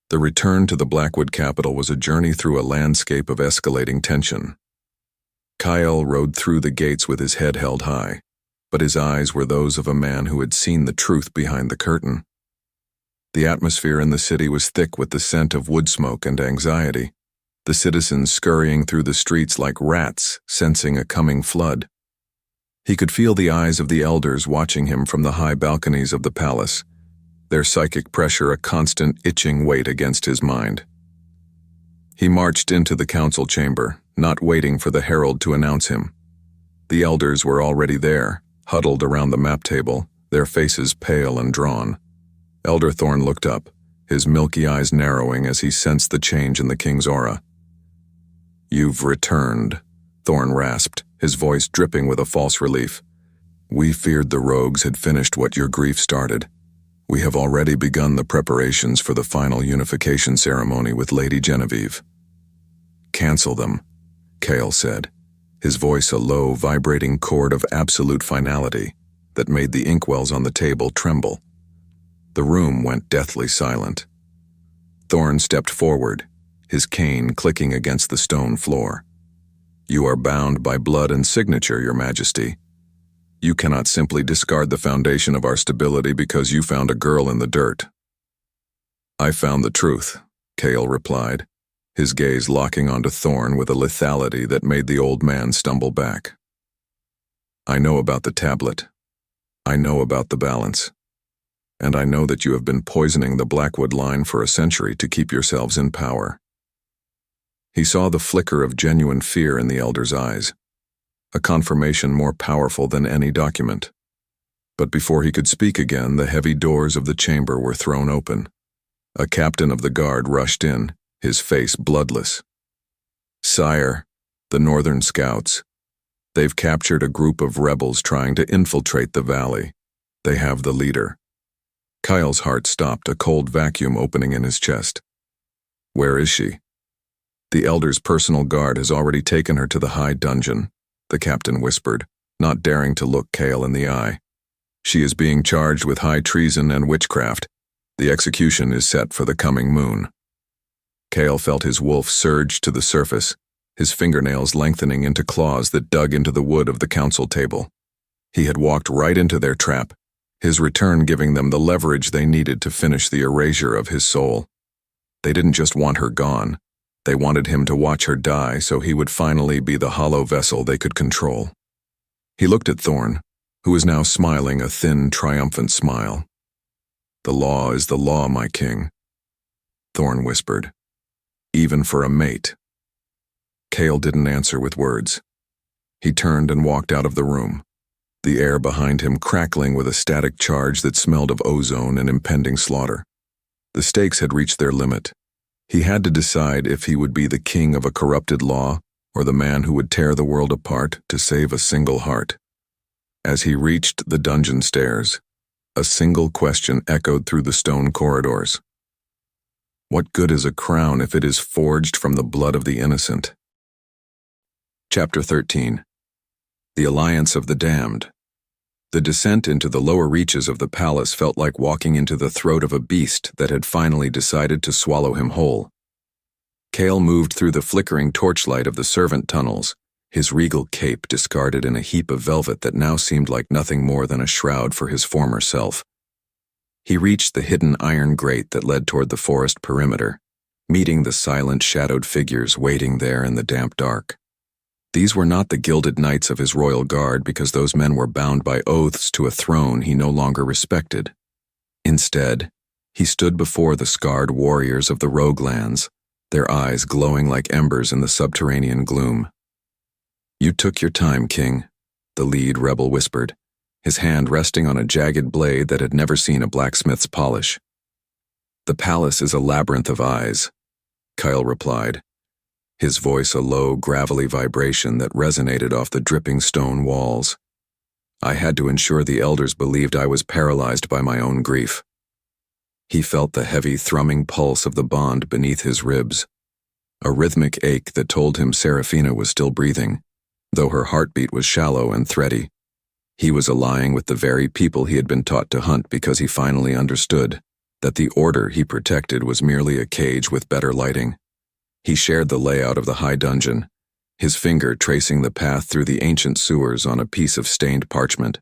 The return to the Blackwood capital was a journey through a landscape of escalating tension. Kael rode through the gates with his head held high, but his eyes were those of a man who had seen the truth behind the curtain. The atmosphere in the city was thick with the scent of woodsmoke and anxiety, the citizens scurrying through the streets like rats, sensing a coming flood. He could feel the eyes of the elders watching him from the high balconies of the palace, their psychic pressure a constant itching weight against his mind. He marched into the council chamber, not waiting for the herald to announce him. The elders were already there, huddled around the map table, their faces pale and drawn. Elder Thorn looked up, his milky eyes narrowing as he sensed the change in the king's aura. "You've returned," Thorn rasped, his voice dripping with a false relief. "We feared the rogues had finished what your grief started. We have already begun the preparations for the final unification ceremony with Lady Genevieve." "Cancel them," Kael said, his voice a low, vibrating chord of absolute finality that made the inkwells on the table tremble. The room went deathly silent. Thorn stepped forward, his cane clicking against the stone floor. "You are bound by blood and signature, Your Majesty. You cannot simply discard the foundation of our stability because you found a girl in the dirt." "I found the truth," Kael replied, his gaze locking onto Thorn with a lethality that made the old man stumble back. "I know about the tablet. I know about the balance. And I know that you have been poisoning the Blackwood line for a century to keep yourselves in power." He saw the flicker of genuine fear in the elder's eyes, a confirmation more powerful than any document. But before he could speak again, the heavy doors of the chamber were thrown open. A captain of the guard rushed in, his face bloodless. "Sire, the Northern Scouts. They've captured a group of rebels trying to infiltrate the valley. They have the leader." Kyle's heart stopped, a cold vacuum opening in his chest. "Where is she?" "The elder's personal guard has already taken her to the high dungeon," the captain whispered, not daring to look Kael in the eye. "She is being charged with high treason and witchcraft. The execution is set for the coming moon." Kael felt his wolf surge to the surface, his fingernails lengthening into claws that dug into the wood of the council table. He had walked right into their trap, his return giving them the leverage they needed to finish the erasure of his soul. They didn't just want her gone. They wanted him to watch her die so he would finally be the hollow vessel they could control. He looked at Thorn, who was now smiling a thin, triumphant smile. "The law is the law, my king," Thorn whispered. "Even for a mate." Kael didn't answer with words. He turned and walked out of the room, the air behind him crackling with a static charge that smelled of ozone and impending slaughter. The stakes had reached their limit. He had to decide if he would be the king of a corrupted law or the man who would tear the world apart to save a single heart. As he reached the dungeon stairs, a single question echoed through the stone corridors. What good is a crown if it is forged from the blood of the innocent? Chapter 13. The Alliance of the Damned. The descent into the lower reaches of the palace felt like walking into the throat of a beast that had finally decided to swallow him whole. Kael moved through the flickering torchlight of the servant tunnels, his regal cape discarded in a heap of velvet that now seemed like nothing more than a shroud for his former self. He reached the hidden iron grate that led toward the forest perimeter, meeting the silent, shadowed figures waiting there in the damp dark. These were not the gilded knights of his royal guard because those men were bound by oaths to a throne he no longer respected. Instead, he stood before the scarred warriors of the Roguelands, their eyes glowing like embers in the subterranean gloom. "You took your time, King," the lead rebel whispered, his hand resting on a jagged blade that had never seen a blacksmith's polish. "The palace is a labyrinth of eyes," Kael replied, his voice a low, gravelly vibration that resonated off the dripping stone walls. I had to ensure the elders believed I was paralyzed by my own grief. He felt the heavy, thrumming pulse of the bond beneath his ribs, a rhythmic ache that told him Seraphina was still breathing, though her heartbeat was shallow and thready. He was allying with the very people he had been taught to hunt because he finally understood that the order he protected was merely a cage with better lighting. He shared the layout of the high dungeon, his finger tracing the path through the ancient sewers on a piece of stained parchment.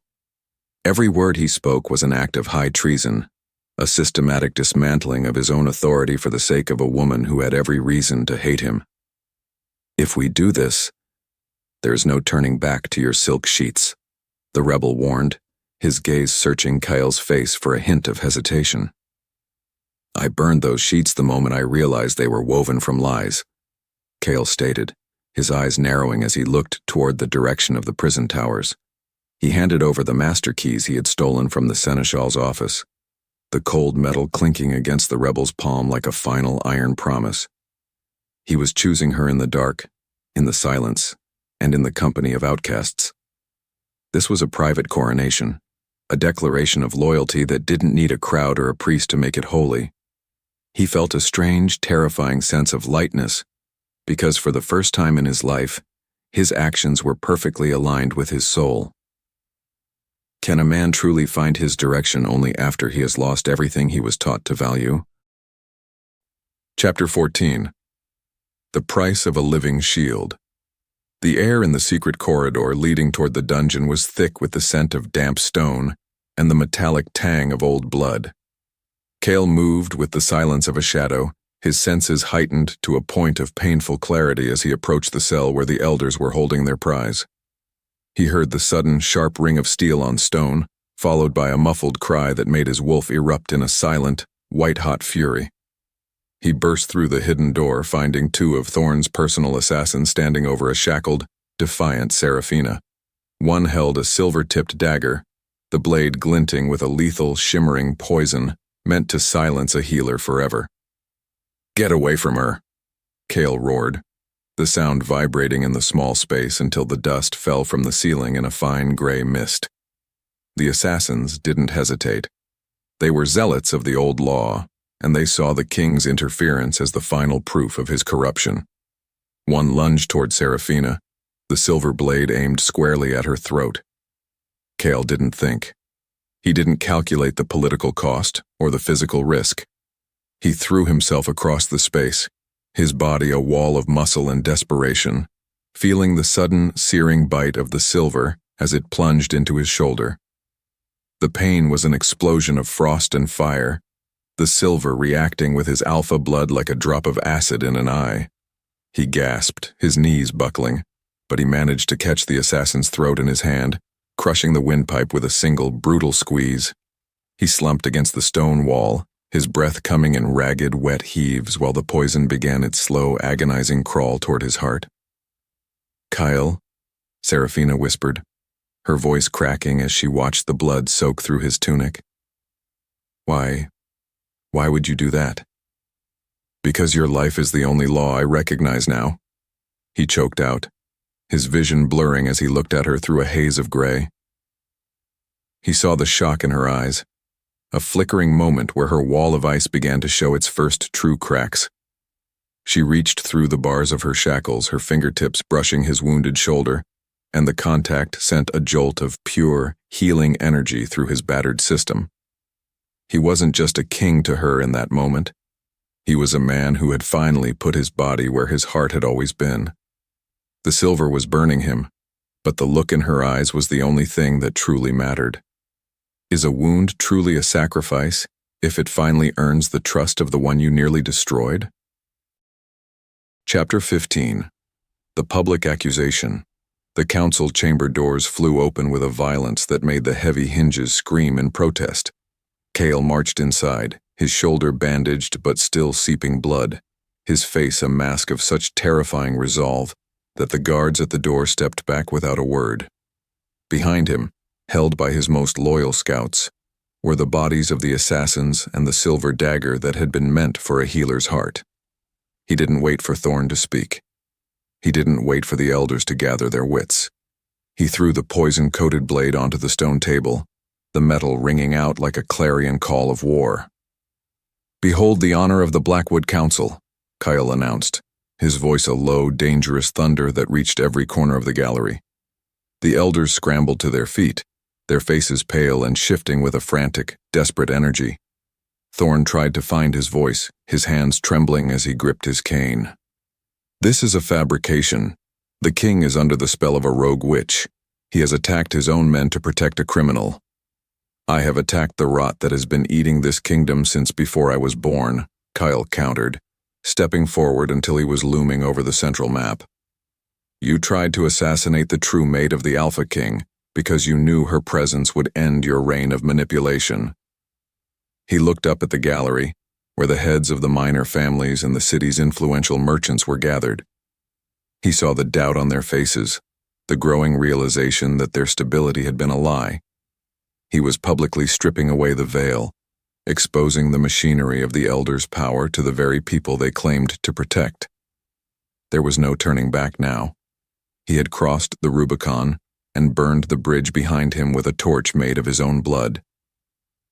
Every word he spoke was an act of high treason, a systematic dismantling of his own authority for the sake of a woman who had every reason to hate him. "If we do this, there's no turning back to your silk sheets," the rebel warned, his gaze searching Kael's face for a hint of hesitation. "I burned those sheets the moment I realized they were woven from lies," Kael stated, his eyes narrowing as he looked toward the direction of the prison towers. He handed over the master keys he had stolen from the seneschal's office, the cold metal clinking against the rebel's palm like a final iron promise. He was choosing her in the dark, in the silence, and in the company of outcasts. This was a private coronation, a declaration of loyalty that didn't need a crowd or a priest to make it holy. He felt a strange, terrifying sense of lightness, because for the first time in his life, his actions were perfectly aligned with his soul. Can a man truly find his direction only after he has lost everything he was taught to value? Chapter 14. The Price of a Living Shield. The air in the secret corridor leading toward the dungeon was thick with the scent of damp stone and the metallic tang of old blood. Kael moved with the silence of a shadow, his senses heightened to a point of painful clarity as he approached the cell where the elders were holding their prize. He heard the sudden, sharp ring of steel on stone, followed by a muffled cry that made his wolf erupt in a silent, white-hot fury. He burst through the hidden door, finding two of Thorn's personal assassins standing over a shackled, defiant Seraphina. One held a silver-tipped dagger, the blade glinting with a lethal, shimmering poison meant to silence a healer forever. "Get away from her," Kael roared, the sound vibrating in the small space until the dust fell from the ceiling in a fine gray mist. The assassins didn't hesitate. They were zealots of the old law, and they saw the king's interference as the final proof of his corruption. One lunged toward Seraphina, the silver blade aimed squarely at her throat. Kael didn't think. He didn't calculate the political cost or the physical risk. He threw himself across the space, his body a wall of muscle and desperation, feeling the sudden, searing bite of the silver as it plunged into his shoulder. The pain was an explosion of frost and fire, the silver reacting with his alpha blood like a drop of acid in an eye. He gasped, his knees buckling, but he managed to catch the assassin's throat in his hand, crushing the windpipe with a single, brutal squeeze. He slumped against the stone wall, his breath coming in ragged, wet heaves while the poison began its slow, agonizing crawl toward his heart. "Kael," Seraphina whispered, her voice cracking as she watched the blood soak through his tunic. Why would you do that?" "Because your life is the only law I recognize now," he choked out, his vision blurring as he looked at her through a haze of gray. He saw the shock in her eyes, a flickering moment where her wall of ice began to show its first true cracks. She reached through the bars of her shackles, her fingertips brushing his wounded shoulder, and the contact sent a jolt of pure, healing energy through his battered system. He wasn't just a king to her in that moment. He was a man who had finally put his body where his heart had always been. The silver was burning him, but the look in her eyes was the only thing that truly mattered. Is a wound truly a sacrifice if it finally earns the trust of the one you nearly destroyed? Chapter 15. The Public Accusation. The council chamber doors flew open with a violence that made the heavy hinges scream in protest. Kael marched inside, his shoulder bandaged but still seeping blood, his face a mask of such terrifying resolve that the guards at the door stepped back without a word. Behind him, held by his most loyal scouts, were the bodies of the assassins and the silver dagger that had been meant for a healer's heart. He didn't wait for Thorn to speak. He didn't wait for the elders to gather their wits. He threw the poison-coated blade onto the stone table, the metal ringing out like a clarion call of war. "Behold the honor of the Blackwood Council," Kael announced, his voice a low, dangerous thunder that reached every corner of the gallery. The elders scrambled to their feet, their faces pale and shifting with a frantic, desperate energy. Thorn tried to find his voice, his hands trembling as he gripped his cane. "This is a fabrication. The king is under the spell of a rogue witch. He has attacked his own men to protect a criminal. I have attacked the rot that has been eating this kingdom since before I was born," Kael countered, stepping forward until he was looming over the central map. "You tried to assassinate the true mate of the Alpha King because you knew her presence would end your reign of manipulation." He looked up at the gallery, where the heads of the minor families and the city's influential merchants were gathered. He saw the doubt on their faces, the growing realization that their stability had been a lie. He was publicly stripping away the veil, exposing the machinery of the elders' power to the very people they claimed to protect. There was no turning back now. He had crossed the Rubicon and burned the bridge behind him with a torch made of his own blood.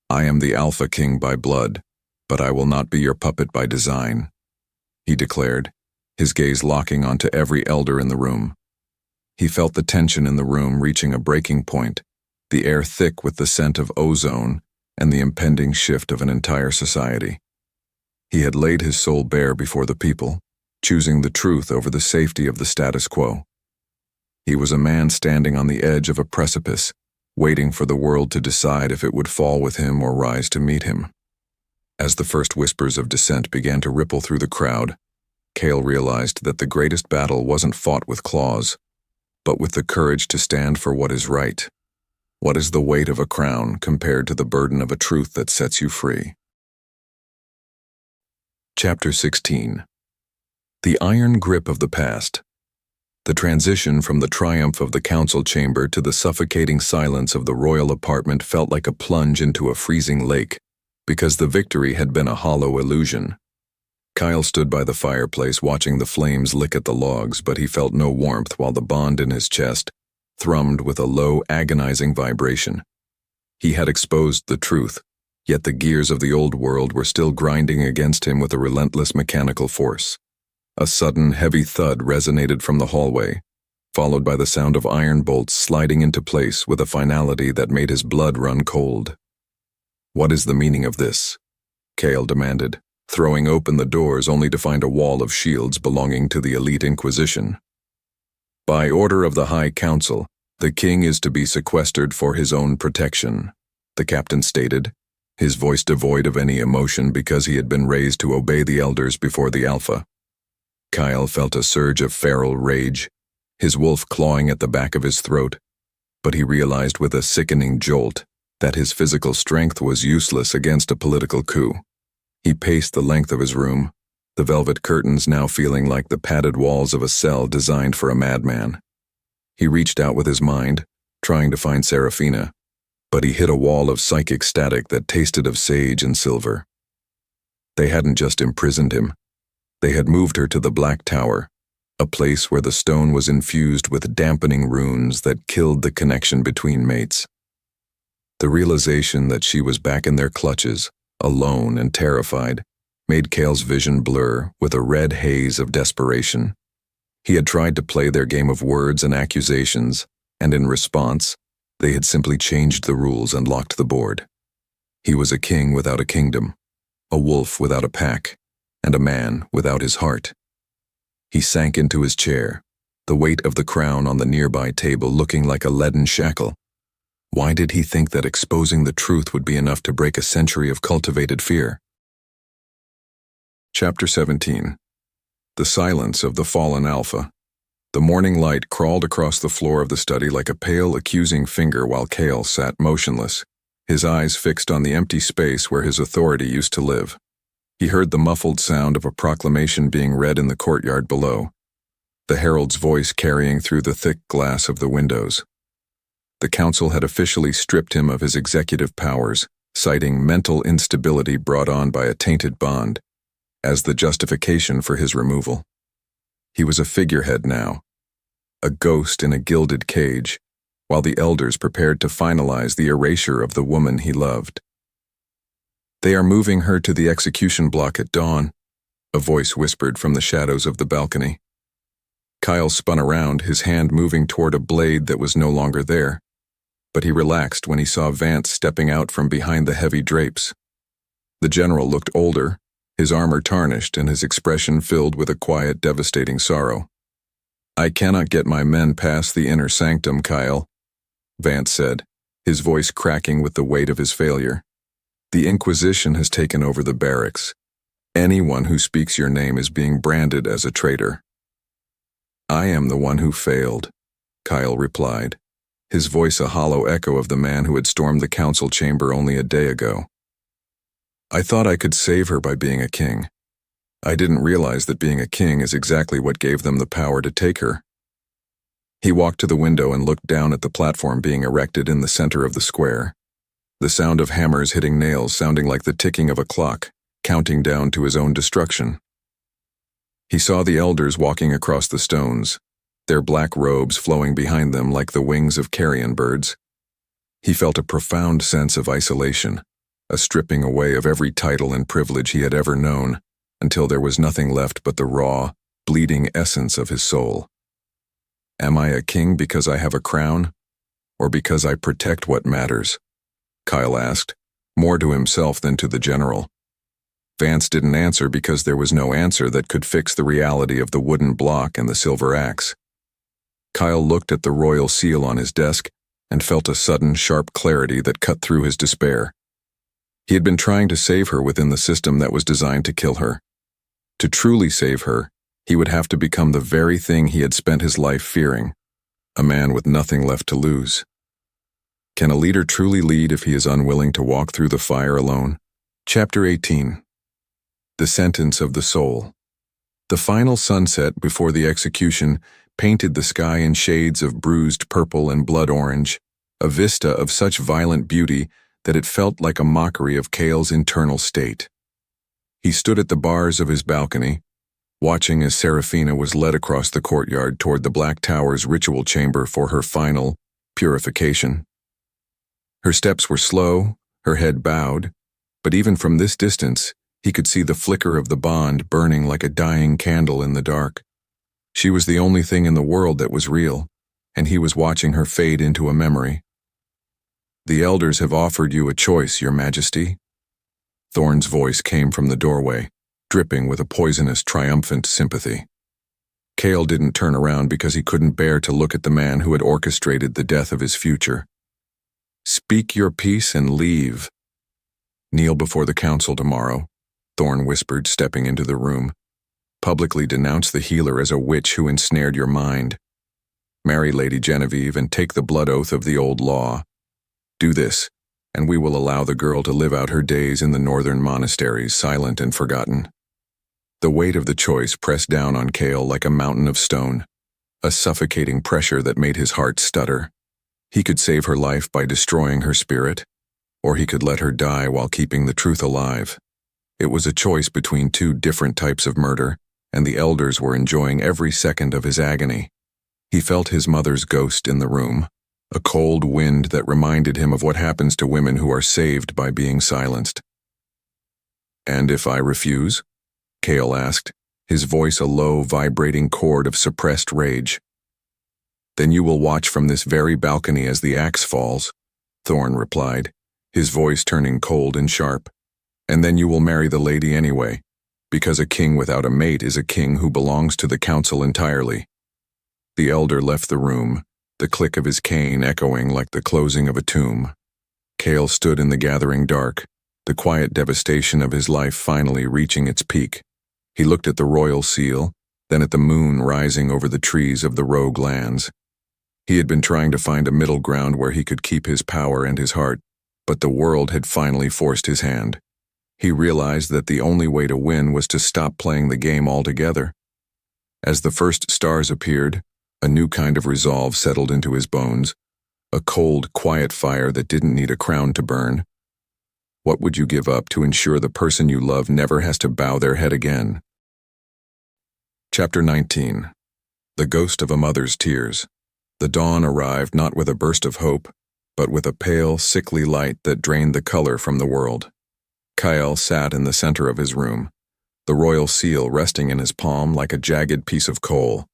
"I am the Alpha King by blood, but I will not be your puppet by design," he declared, his gaze locking onto every elder in the room. He felt the tension in the room reaching a breaking point, the air thick with the scent of ozone and the impending shift of an entire society. He had laid his soul bare before the people, choosing the truth over the safety of the status quo. He was a man standing on the edge of a precipice, waiting for the world to decide if it would fall with him or rise to meet him. As the first whispers of dissent began to ripple through the crowd, Kael realized that the greatest battle wasn't fought with claws, but with the courage to stand for what is right. What is the weight of a crown compared to the burden of a truth that sets you free? Chapter 16. The Iron Grip of the Past. The transition from the triumph of the council chamber to the suffocating silence of the royal apartment felt like a plunge into a freezing lake, because the victory had been a hollow illusion. Kael stood by the fireplace watching the flames lick at the logs, but he felt no warmth while the bond in his chest thrummed with a low, agonizing vibration. He had exposed the truth, yet the gears of the old world were still grinding against him with a relentless mechanical force. A sudden, heavy thud resonated from the hallway, followed by the sound of iron bolts sliding into place with a finality that made his blood run cold. "What is the meaning of this?" Kael demanded, throwing open the doors only to find a wall of shields belonging to the elite Inquisition. "By order of the High Council, the king is to be sequestered for his own protection," the captain stated, his voice devoid of any emotion because he had been raised to obey the elders before the Alpha. Kael felt a surge of feral rage, his wolf clawing at the back of his throat, but he realized with a sickening jolt that his physical strength was useless against a political coup. He paced the length of his room, the velvet curtains now feeling like the padded walls of a cell designed for a madman. He reached out with his mind, trying to find Seraphina, but he hit a wall of psychic static that tasted of sage and silver. They hadn't just imprisoned him. They had moved her to the Black Tower, a place where the stone was infused with dampening runes that killed the connection between mates. The realization that she was back in their clutches, alone and terrified, made Kael's vision blur with a red haze of desperation. He had tried to play their game of words and accusations, and in response, they had simply changed the rules and locked the board. He was a king without a kingdom, a wolf without a pack, and a man without his heart. He sank into his chair, the weight of the crown on the nearby table looking like a leaden shackle. Why did he think that exposing the truth would be enough to break a century of cultivated fear? Chapter 17. The Silence of the Fallen Alpha. The morning light crawled across the floor of the study like a pale, accusing finger while Kael sat motionless, his eyes fixed on the empty space where his authority used to live. He heard the muffled sound of a proclamation being read in the courtyard below, the herald's voice carrying through the thick glass of the windows. The council had officially stripped him of his executive powers, citing mental instability brought on by a tainted bond, as the justification for his removal. He was a figurehead now, a ghost in a gilded cage, while the elders prepared to finalize the erasure of the woman he loved. "They are moving her to the execution block at dawn," a voice whispered from the shadows of the balcony. Kael spun around, his hand moving toward a blade that was no longer there, but he relaxed when he saw Vance stepping out from behind the heavy drapes. The general looked older, his armor tarnished and his expression filled with a quiet, devastating sorrow. "I cannot get my men past the inner sanctum, Kael," Vance said, his voice cracking with the weight of his failure. "The Inquisition has taken over the barracks. Anyone who speaks your name is being branded as a traitor." "I am the one who failed," Kael replied, his voice a hollow echo of the man who had stormed the council chamber only a day ago. "I thought I could save her by being a king. I didn't realize that being a king is exactly what gave them the power to take her." He walked to the window and looked down at the platform being erected in the center of the square, the sound of hammers hitting nails sounding like the ticking of a clock, counting down to his own destruction. He saw the elders walking across the stones, their black robes flowing behind them like the wings of carrion birds. He felt a profound sense of isolation, a stripping away of every title and privilege he had ever known, until there was nothing left but the raw, bleeding essence of his soul. "Am I a king because I have a crown, or because I protect what matters?" Kael asked, more to himself than to the general. Vance didn't answer because there was no answer that could fix the reality of the wooden block and the silver axe. Kael looked at the royal seal on his desk and felt a sudden, sharp clarity that cut through his despair. He had been trying to save her within the system that was designed to kill her. To truly save her, he would have to become the very thing he had spent his life fearing, a man with nothing left to lose. Can a leader truly lead if he is unwilling to walk through the fire alone? Chapter 18. The Sentence of the Soul. The final sunset before the execution painted the sky in shades of bruised purple and blood orange, a vista of such violent beauty that it felt like a mockery of Kael's internal state. He stood at the bars of his balcony, watching as Seraphina was led across the courtyard toward the Black Tower's ritual chamber for her final purification. Her steps were slow, her head bowed, but even from this distance, he could see the flicker of the bond burning like a dying candle in the dark. She was the only thing in the world that was real, and he was watching her fade into a memory. "The elders have offered you a choice, Your Majesty." Thorn's voice came from the doorway, dripping with a poisonous, triumphant sympathy. Kael didn't turn around because he couldn't bear to look at the man who had orchestrated the death of his future. "Speak your piece and leave. Kneel before the council tomorrow," Thorn whispered, stepping into the room. "Publicly denounce the healer as a witch who ensnared your mind. Marry Lady Genevieve and take the blood oath of the old law. Do this, and we will allow the girl to live out her days in the northern monasteries, silent and forgotten." The weight of the choice pressed down on Kael like a mountain of stone, a suffocating pressure that made his heart stutter. He could save her life by destroying her spirit, or he could let her die while keeping the truth alive. It was a choice between two different types of murder, and the elders were enjoying every second of his agony. He felt his mother's ghost in the room, a cold wind that reminded him of what happens to women who are saved by being silenced. "And if I refuse?" Kael asked, his voice a low, vibrating chord of suppressed rage. "Then you will watch from this very balcony as the axe falls," Thorn replied, his voice turning cold and sharp. "And then you will marry the lady anyway, because a king without a mate is a king who belongs to the council entirely." The elder left the room, the click of his cane echoing like the closing of a tomb. Kael stood in the gathering dark, the quiet devastation of his life finally reaching its peak. He looked at the royal seal, then at the moon rising over the trees of the rogue lands. He had been trying to find a middle ground where he could keep his power and his heart, but the world had finally forced his hand. He realized that the only way to win was to stop playing the game altogether. As the first stars appeared, a new kind of resolve settled into his bones, a cold, quiet fire that didn't need a crown to burn. What would you give up to ensure the person you love never has to bow their head again? Chapter 19. The Ghost of a Mother's Tears. The dawn arrived not with a burst of hope, but with a pale, sickly light that drained the color from the world. Kael sat in the center of his room, the royal seal resting in his palm like a jagged piece of coal.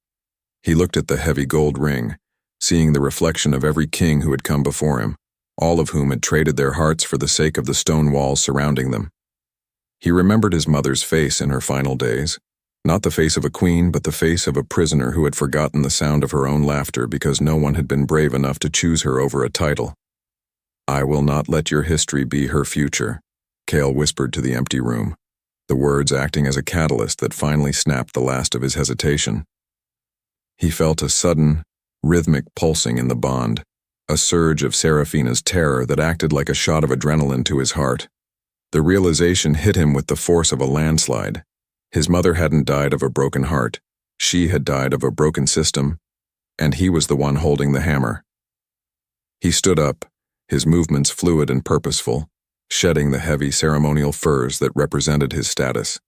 He looked at the heavy gold ring, seeing the reflection of every king who had come before him, all of whom had traded their hearts for the sake of the stone walls surrounding them. He remembered his mother's face in her final days, not the face of a queen, but the face of a prisoner who had forgotten the sound of her own laughter because no one had been brave enough to choose her over a title. "I will not let your history be her future," Kael whispered to the empty room, the words acting as a catalyst that finally snapped the last of his hesitation. He felt a sudden, rhythmic pulsing in the bond, a surge of Seraphina's terror that acted like a shot of adrenaline to his heart. The realization hit him with the force of a landslide. His mother hadn't died of a broken heart. She had died of a broken system, and he was the one holding the hammer. He stood up, his movements fluid and purposeful, shedding the heavy ceremonial furs that represented his status.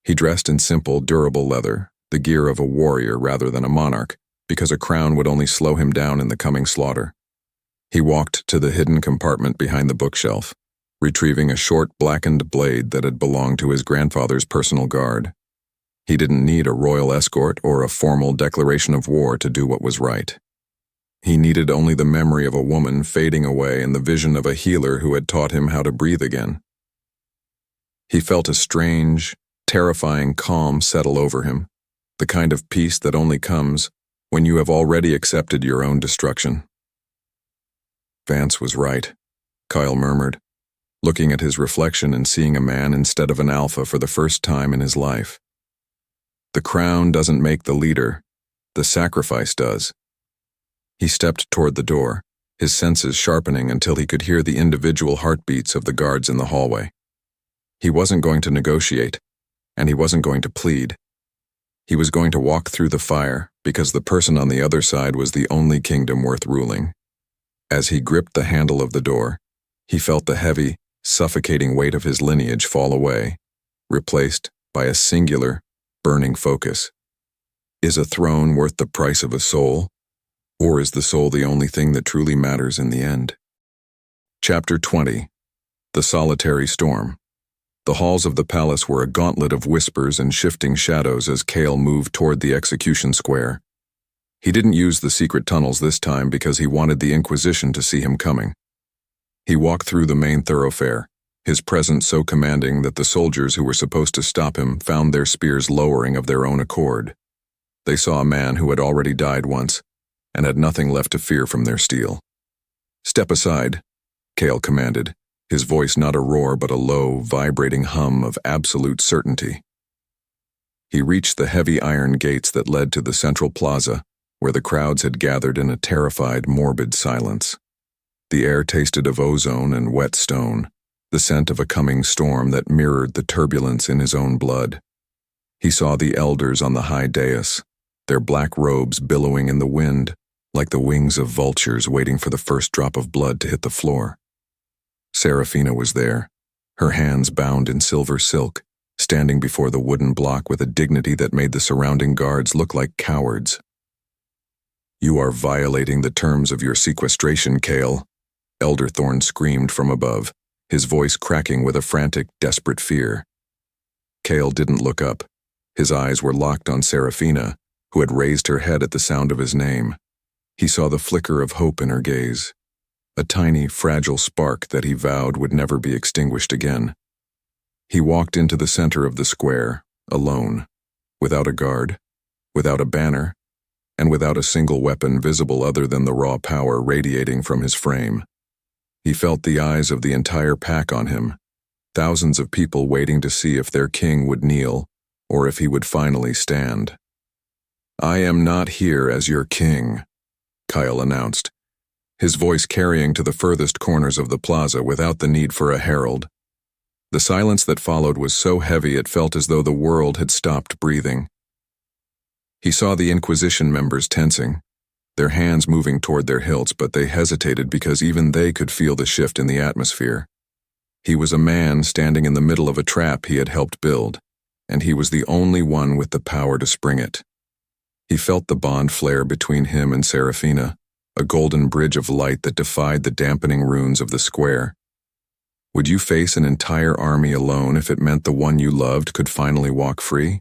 He dressed in simple, durable leather, the gear of a warrior rather than a monarch, because a crown would only slow him down in the coming slaughter. He walked to the hidden compartment behind the bookshelf, retrieving a short, blackened blade that had belonged to his grandfather's personal guard. He didn't need a royal escort or a formal declaration of war to do what was right. He needed only the memory of a woman fading away and the vision of a healer who had taught him how to breathe again. He felt a strange, terrifying calm settle over him, the kind of peace that only comes when you have already accepted your own destruction. Vance was right, Kael murmured, looking at his reflection and seeing a man instead of an alpha for the first time in his life. The crown doesn't make the leader, the sacrifice does. He stepped toward the door, his senses sharpening until he could hear the individual heartbeats of the guards in the hallway. He wasn't going to negotiate, and he wasn't going to plead. He was going to walk through the fire because the person on the other side was the only kingdom worth ruling. As he gripped the handle of the door, he felt the heavy, suffocating weight of his lineage fall away, replaced by a singular, burning focus. Is a throne worth the price of a soul? Or is the soul the only thing that truly matters in the end? Chapter 20. The Solitary Storm. The halls of the palace were a gauntlet of whispers and shifting shadows as Kael moved toward the execution square. He didn't use the secret tunnels this time because he wanted the Inquisition to see him coming. He walked through the main thoroughfare, his presence so commanding that the soldiers who were supposed to stop him found their spears lowering of their own accord. They saw a man who had already died once, and had nothing left to fear from their steel. "Step aside," Kael commanded, his voice not a roar but a low, vibrating hum of absolute certainty. He reached the heavy iron gates that led to the central plaza, where the crowds had gathered in a terrified, morbid silence. The air tasted of ozone and wet stone, the scent of a coming storm that mirrored the turbulence in his own blood. He saw the elders on the high dais, their black robes billowing in the wind, like the wings of vultures waiting for the first drop of blood to hit the floor. Seraphina was there, her hands bound in silver silk, standing before the wooden block with a dignity that made the surrounding guards look like cowards. "You are violating the terms of your sequestration, Kael," Elder Thorn screamed from above, his voice cracking with a frantic, desperate fear. Kael didn't look up. His eyes were locked on Seraphina, who had raised her head at the sound of his name. He saw the flicker of hope in her gaze, a tiny, fragile spark that he vowed would never be extinguished again. He walked into the center of the square, alone, without a guard, without a banner, and without a single weapon visible other than the raw power radiating from his frame. He felt the eyes of the entire pack on him, thousands of people waiting to see if their king would kneel or if he would finally stand. "I am not here as your king," Kael announced, his voice carrying to the furthest corners of the plaza without the need for a herald. The silence that followed was so heavy it felt as though the world had stopped breathing. He saw the Inquisition members tensing, their hands moving toward their hilts, but they hesitated because even they could feel the shift in the atmosphere. He was a man standing in the middle of a trap he had helped build, and he was the only one with the power to spring it. He felt the bond flare between him and Seraphina, a golden bridge of light that defied the dampening runes of the square. Would you face an entire army alone if it meant the one you loved could finally walk free?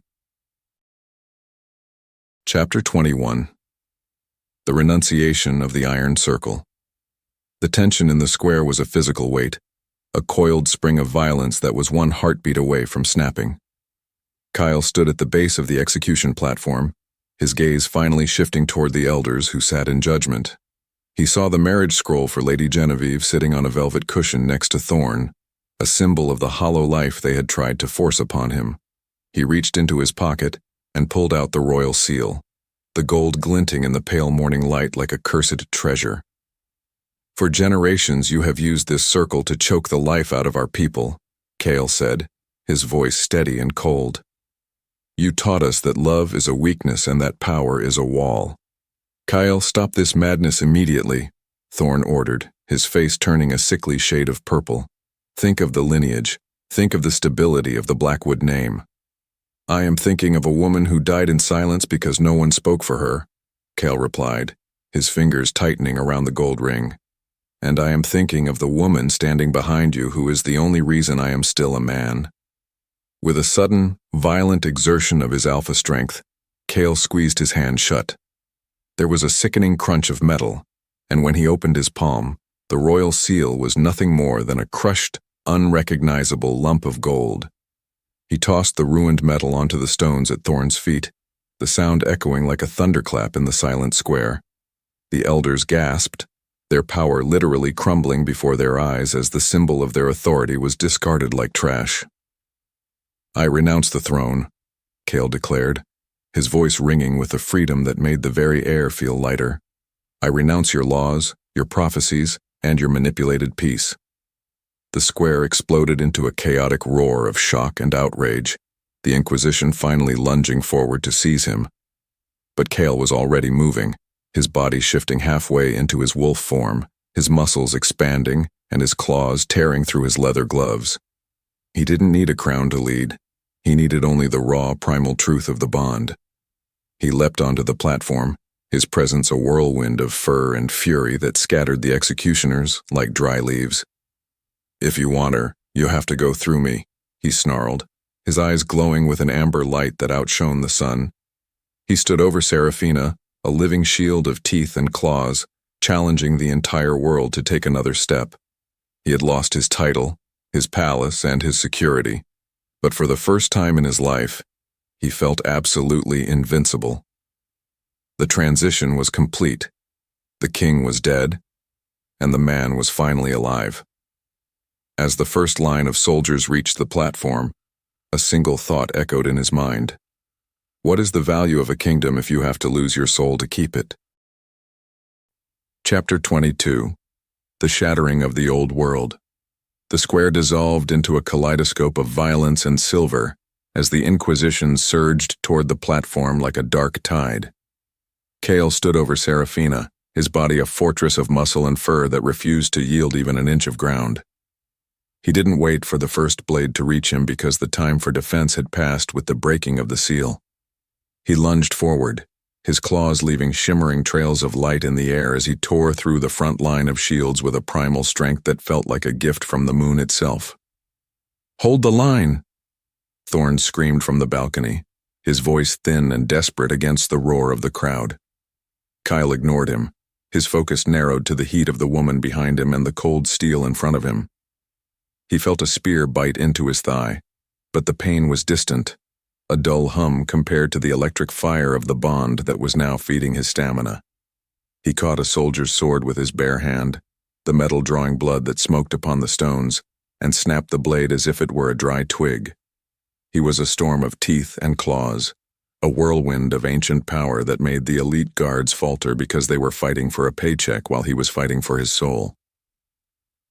Chapter 21. The Renunciation of the Iron Circle. The tension in the square was a physical weight, a coiled spring of violence that was one heartbeat away from snapping. Kael stood at the base of the execution platform, his gaze finally shifting toward the elders who sat in judgment. He saw the marriage scroll for Lady Genevieve sitting on a velvet cushion next to Thorn, a symbol of the hollow life they had tried to force upon him. He reached into his pocket and pulled out the royal seal, the gold glinting in the pale morning light like a cursed treasure. For generations you have used this circle to choke the life out of our people, Kael said, his voice steady and cold. You taught us that love is a weakness and that power is a wall. Kael, stop this madness immediately, Thorn ordered, his face turning a sickly shade of purple. Think of the lineage. Think of the stability of the Blackwood name. I am thinking of a woman who died in silence because no one spoke for her, Kael replied, his fingers tightening around the gold ring. And I am thinking of the woman standing behind you who is the only reason I am still a man. With a sudden, violent exertion of his alpha strength, Kael squeezed his hand shut. There was a sickening crunch of metal, and when he opened his palm, the royal seal was nothing more than a crushed, unrecognizable lump of gold. He tossed the ruined metal onto the stones at Thorn's feet, the sound echoing like a thunderclap in the silent square. The elders gasped, their power literally crumbling before their eyes as the symbol of their authority was discarded like trash. I renounce the throne, Kael declared, his voice ringing with a freedom that made the very air feel lighter. I renounce your laws, your prophecies, and your manipulated peace. The square exploded into a chaotic roar of shock and outrage, the Inquisition finally lunging forward to seize him. But Kael was already moving, his body shifting halfway into his wolf form, his muscles expanding and his claws tearing through his leather gloves. He didn't need a crown to lead. He needed only the raw, primal truth of the bond. He leapt onto the platform, his presence a whirlwind of fur and fury that scattered the executioners like dry leaves. If you want her, you have to go through me, he snarled, his eyes glowing with an amber light that outshone the sun. He stood over Seraphina, a living shield of teeth and claws, challenging the entire world to take another step. He had lost his title, his palace, and his security, but for the first time in his life, he felt absolutely invincible. The transition was complete. The king was dead, and the man was finally alive. As the first line of soldiers reached the platform, a single thought echoed in his mind. What is the value of a kingdom if you have to lose your soul to keep it? Chapter 22. The Shattering of the Old World. The square dissolved into a kaleidoscope of violence and silver as the Inquisition surged toward the platform like a dark tide. Kael stood over Seraphina, his body a fortress of muscle and fur that refused to yield even an inch of ground. He didn't wait for the first blade to reach him because the time for defense had passed with the breaking of the seal. He lunged forward, his claws leaving shimmering trails of light in the air as he tore through the front line of shields with a primal strength that felt like a gift from the moon itself. Hold the line! Thorn screamed from the balcony, his voice thin and desperate against the roar of the crowd. Kael ignored him, his focus narrowed to the heat of the woman behind him and the cold steel in front of him. He felt a spear bite into his thigh, but the pain was distant, a dull hum compared to the electric fire of the bond that was now feeding his stamina. He caught a soldier's sword with his bare hand, the metal drawing blood that smoked upon the stones, and snapped the blade as if it were a dry twig. He was a storm of teeth and claws, a whirlwind of ancient power that made the elite guards falter because they were fighting for a paycheck while he was fighting for his soul.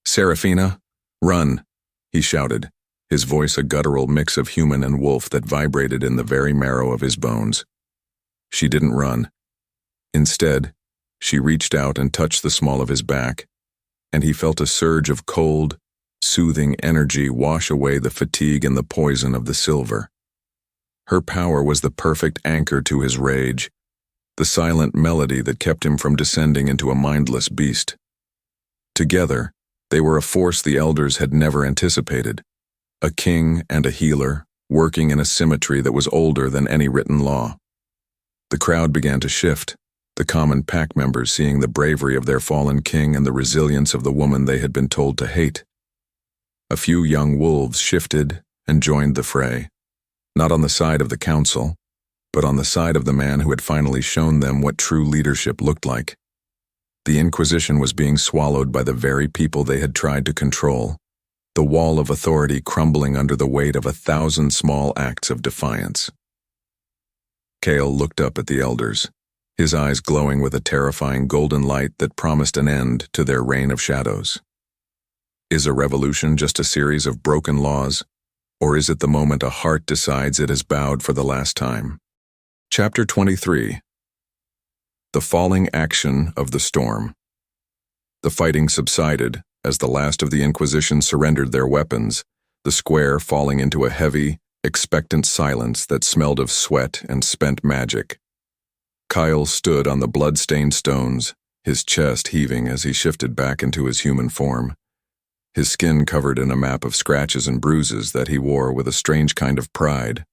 Seraphina, run, he shouted, his voice a guttural mix of human and wolf that vibrated in the very marrow of his bones. She didn't run. Instead, she reached out and touched the small of his back, and he felt a surge of cold, soothing energy wash away the fatigue and the poison of the silver. Her power was the perfect anchor to his rage, the silent melody that kept him from descending into a mindless beast. Together, they were a force the elders had never anticipated, a king and a healer, working in a symmetry that was older than any written law. The crowd began to shift, the common pack members seeing the bravery of their fallen king and the resilience of the woman they had been told to hate. A few young wolves shifted and joined the fray, not on the side of the council, but on the side of the man who had finally shown them what true leadership looked like. The Inquisition was being swallowed by the very people they had tried to control, the wall of authority crumbling under the weight of 1,000 small acts of defiance. Kael looked up at the elders, his eyes glowing with a terrifying golden light that promised an end to their reign of shadows. Is a revolution just a series of broken laws, or is it the moment a heart decides it has bowed for the last time? Chapter 23. The falling action of the storm. The fighting subsided as the last of the Inquisition surrendered their weapons, the square falling into a heavy, expectant silence that smelled of sweat and spent magic. Kael stood on the blood-stained stones, his chest heaving as he shifted back into his human form, his skin covered in a map of scratches and bruises that he wore with a strange kind of pride.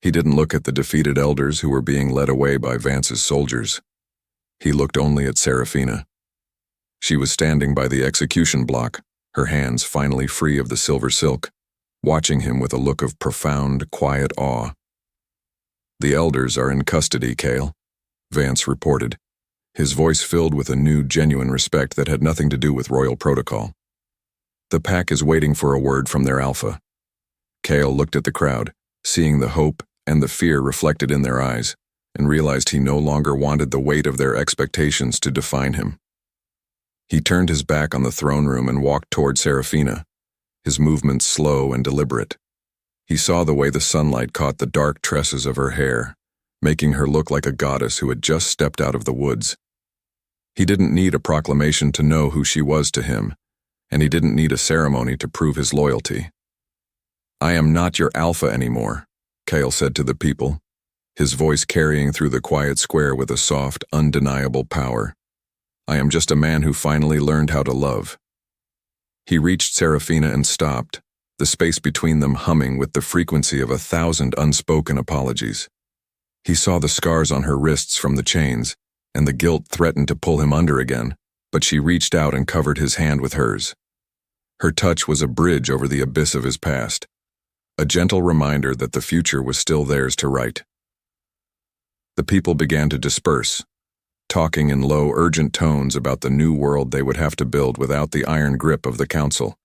He didn't look at the defeated elders who were being led away by Vance's soldiers. He looked only at Seraphina. She was standing by the execution block, her hands finally free of the silver silk, watching him with a look of profound, quiet awe. "The elders are in custody, Kael," Vance reported, his voice filled with a new, genuine respect that had nothing to do with royal protocol. "The pack is waiting for a word from their alpha." Kael looked at the crowd, seeing the hope and the fear reflected in their eyes, and realized he no longer wanted the weight of their expectations to define him. He turned his back on the throne room and walked toward Seraphina, his movements slow and deliberate. He saw the way the sunlight caught the dark tresses of her hair, making her look like a goddess who had just stepped out of the woods. He didn't need a proclamation to know who she was to him, and he didn't need a ceremony to prove his loyalty. "I am not your alpha anymore," Kael said to the people, his voice carrying through the quiet square with a soft, undeniable power. "I am just a man who finally learned how to love." He reached Seraphina and stopped, the space between them humming with the frequency of 1,000 unspoken apologies. He saw the scars on her wrists from the chains, and the guilt threatened to pull him under again, but she reached out and covered his hand with hers. Her touch was a bridge over the abyss of his past, a gentle reminder that the future was still theirs to write. The people began to disperse, talking in low, urgent tones about the new world they would have to build without the iron grip of the council.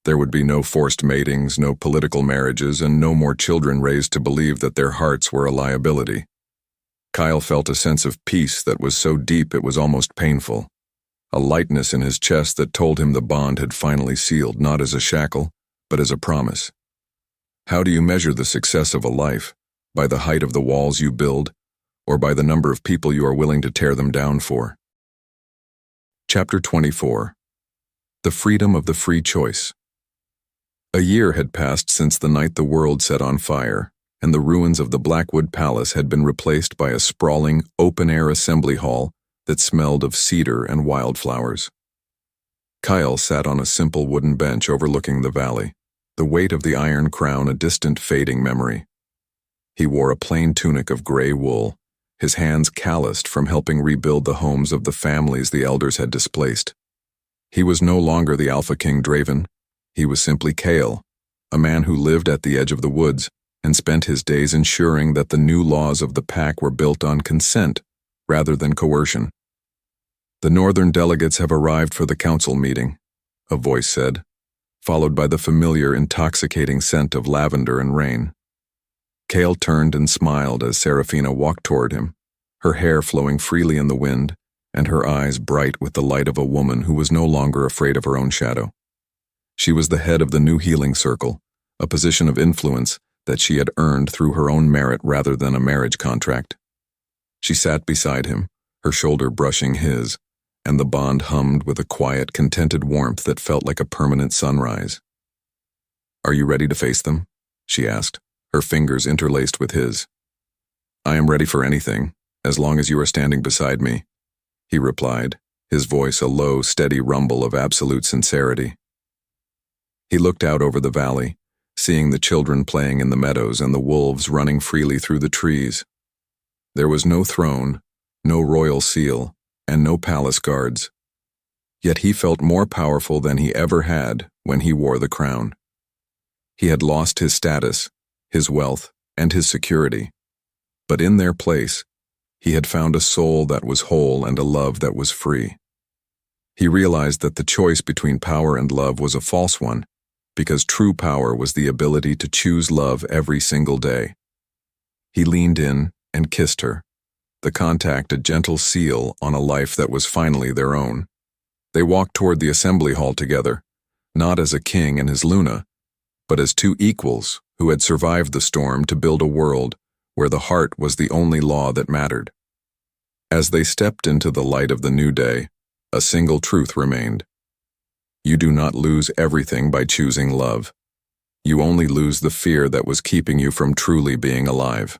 There would be no forced matings, no political marriages, and no more children raised to believe that their hearts were a liability. Kael felt a sense of peace that was so deep it was almost painful, a lightness in his chest that told him the bond had finally sealed, not as a shackle, but as a promise. How do you measure the success of a life? By the height of the walls you build, or by the number of people you are willing to tear them down for? Chapter 24. The freedom of the free choice. A year had passed since the night the world set on fire, and the ruins of the Blackwood Palace had been replaced by a sprawling, open-air assembly hall that smelled of cedar and wildflowers. Kael sat on a simple wooden bench overlooking the valley, the weight of the Iron Crown a distant fading memory. He wore a plain tunic of gray wool, his hands calloused from helping rebuild the homes of the families the elders had displaced. He was no longer the Alpha King Draven. He was simply Kael, a man who lived at the edge of the woods and spent his days ensuring that the new laws of the pack were built on consent rather than coercion. "The northern delegates have arrived for the council meeting," a voice said, followed by the familiar intoxicating scent of lavender and rain. Kael turned and smiled as Seraphina walked toward him, her hair flowing freely in the wind, and her eyes bright with the light of a woman who was no longer afraid of her own shadow. She was the head of the new healing circle, a position of influence that she had earned through her own merit rather than a marriage contract. She sat beside him, her shoulder brushing his, and the bond hummed with a quiet, contented warmth that felt like a permanent sunrise. "Are you ready to face them?" she asked, her fingers interlaced with his. "I am ready for anything," As long as you are standing beside me, he replied, his voice a low, steady rumble of absolute sincerity. He looked out over the valley, seeing the children playing in the meadows and the wolves running freely through the trees. There was no throne, no royal seal, and no palace guards. Yet he felt more powerful than he ever had when he wore the crown. He had lost his status, his wealth, and his security. But in their place, he had found a soul that was whole and a love that was free. He realized that the choice between power and love was a false one, because true power was the ability to choose love every single day. He leaned in and kissed her, the contact a gentle seal on a life that was finally their own. They walked toward the assembly hall together, not as a king and his Luna, but as two equals who had survived the storm to build a world where the heart was the only law that mattered. As they stepped into the light of the new day, a single truth remained. You do not lose everything by choosing love. You only lose the fear that was keeping you from truly being alive.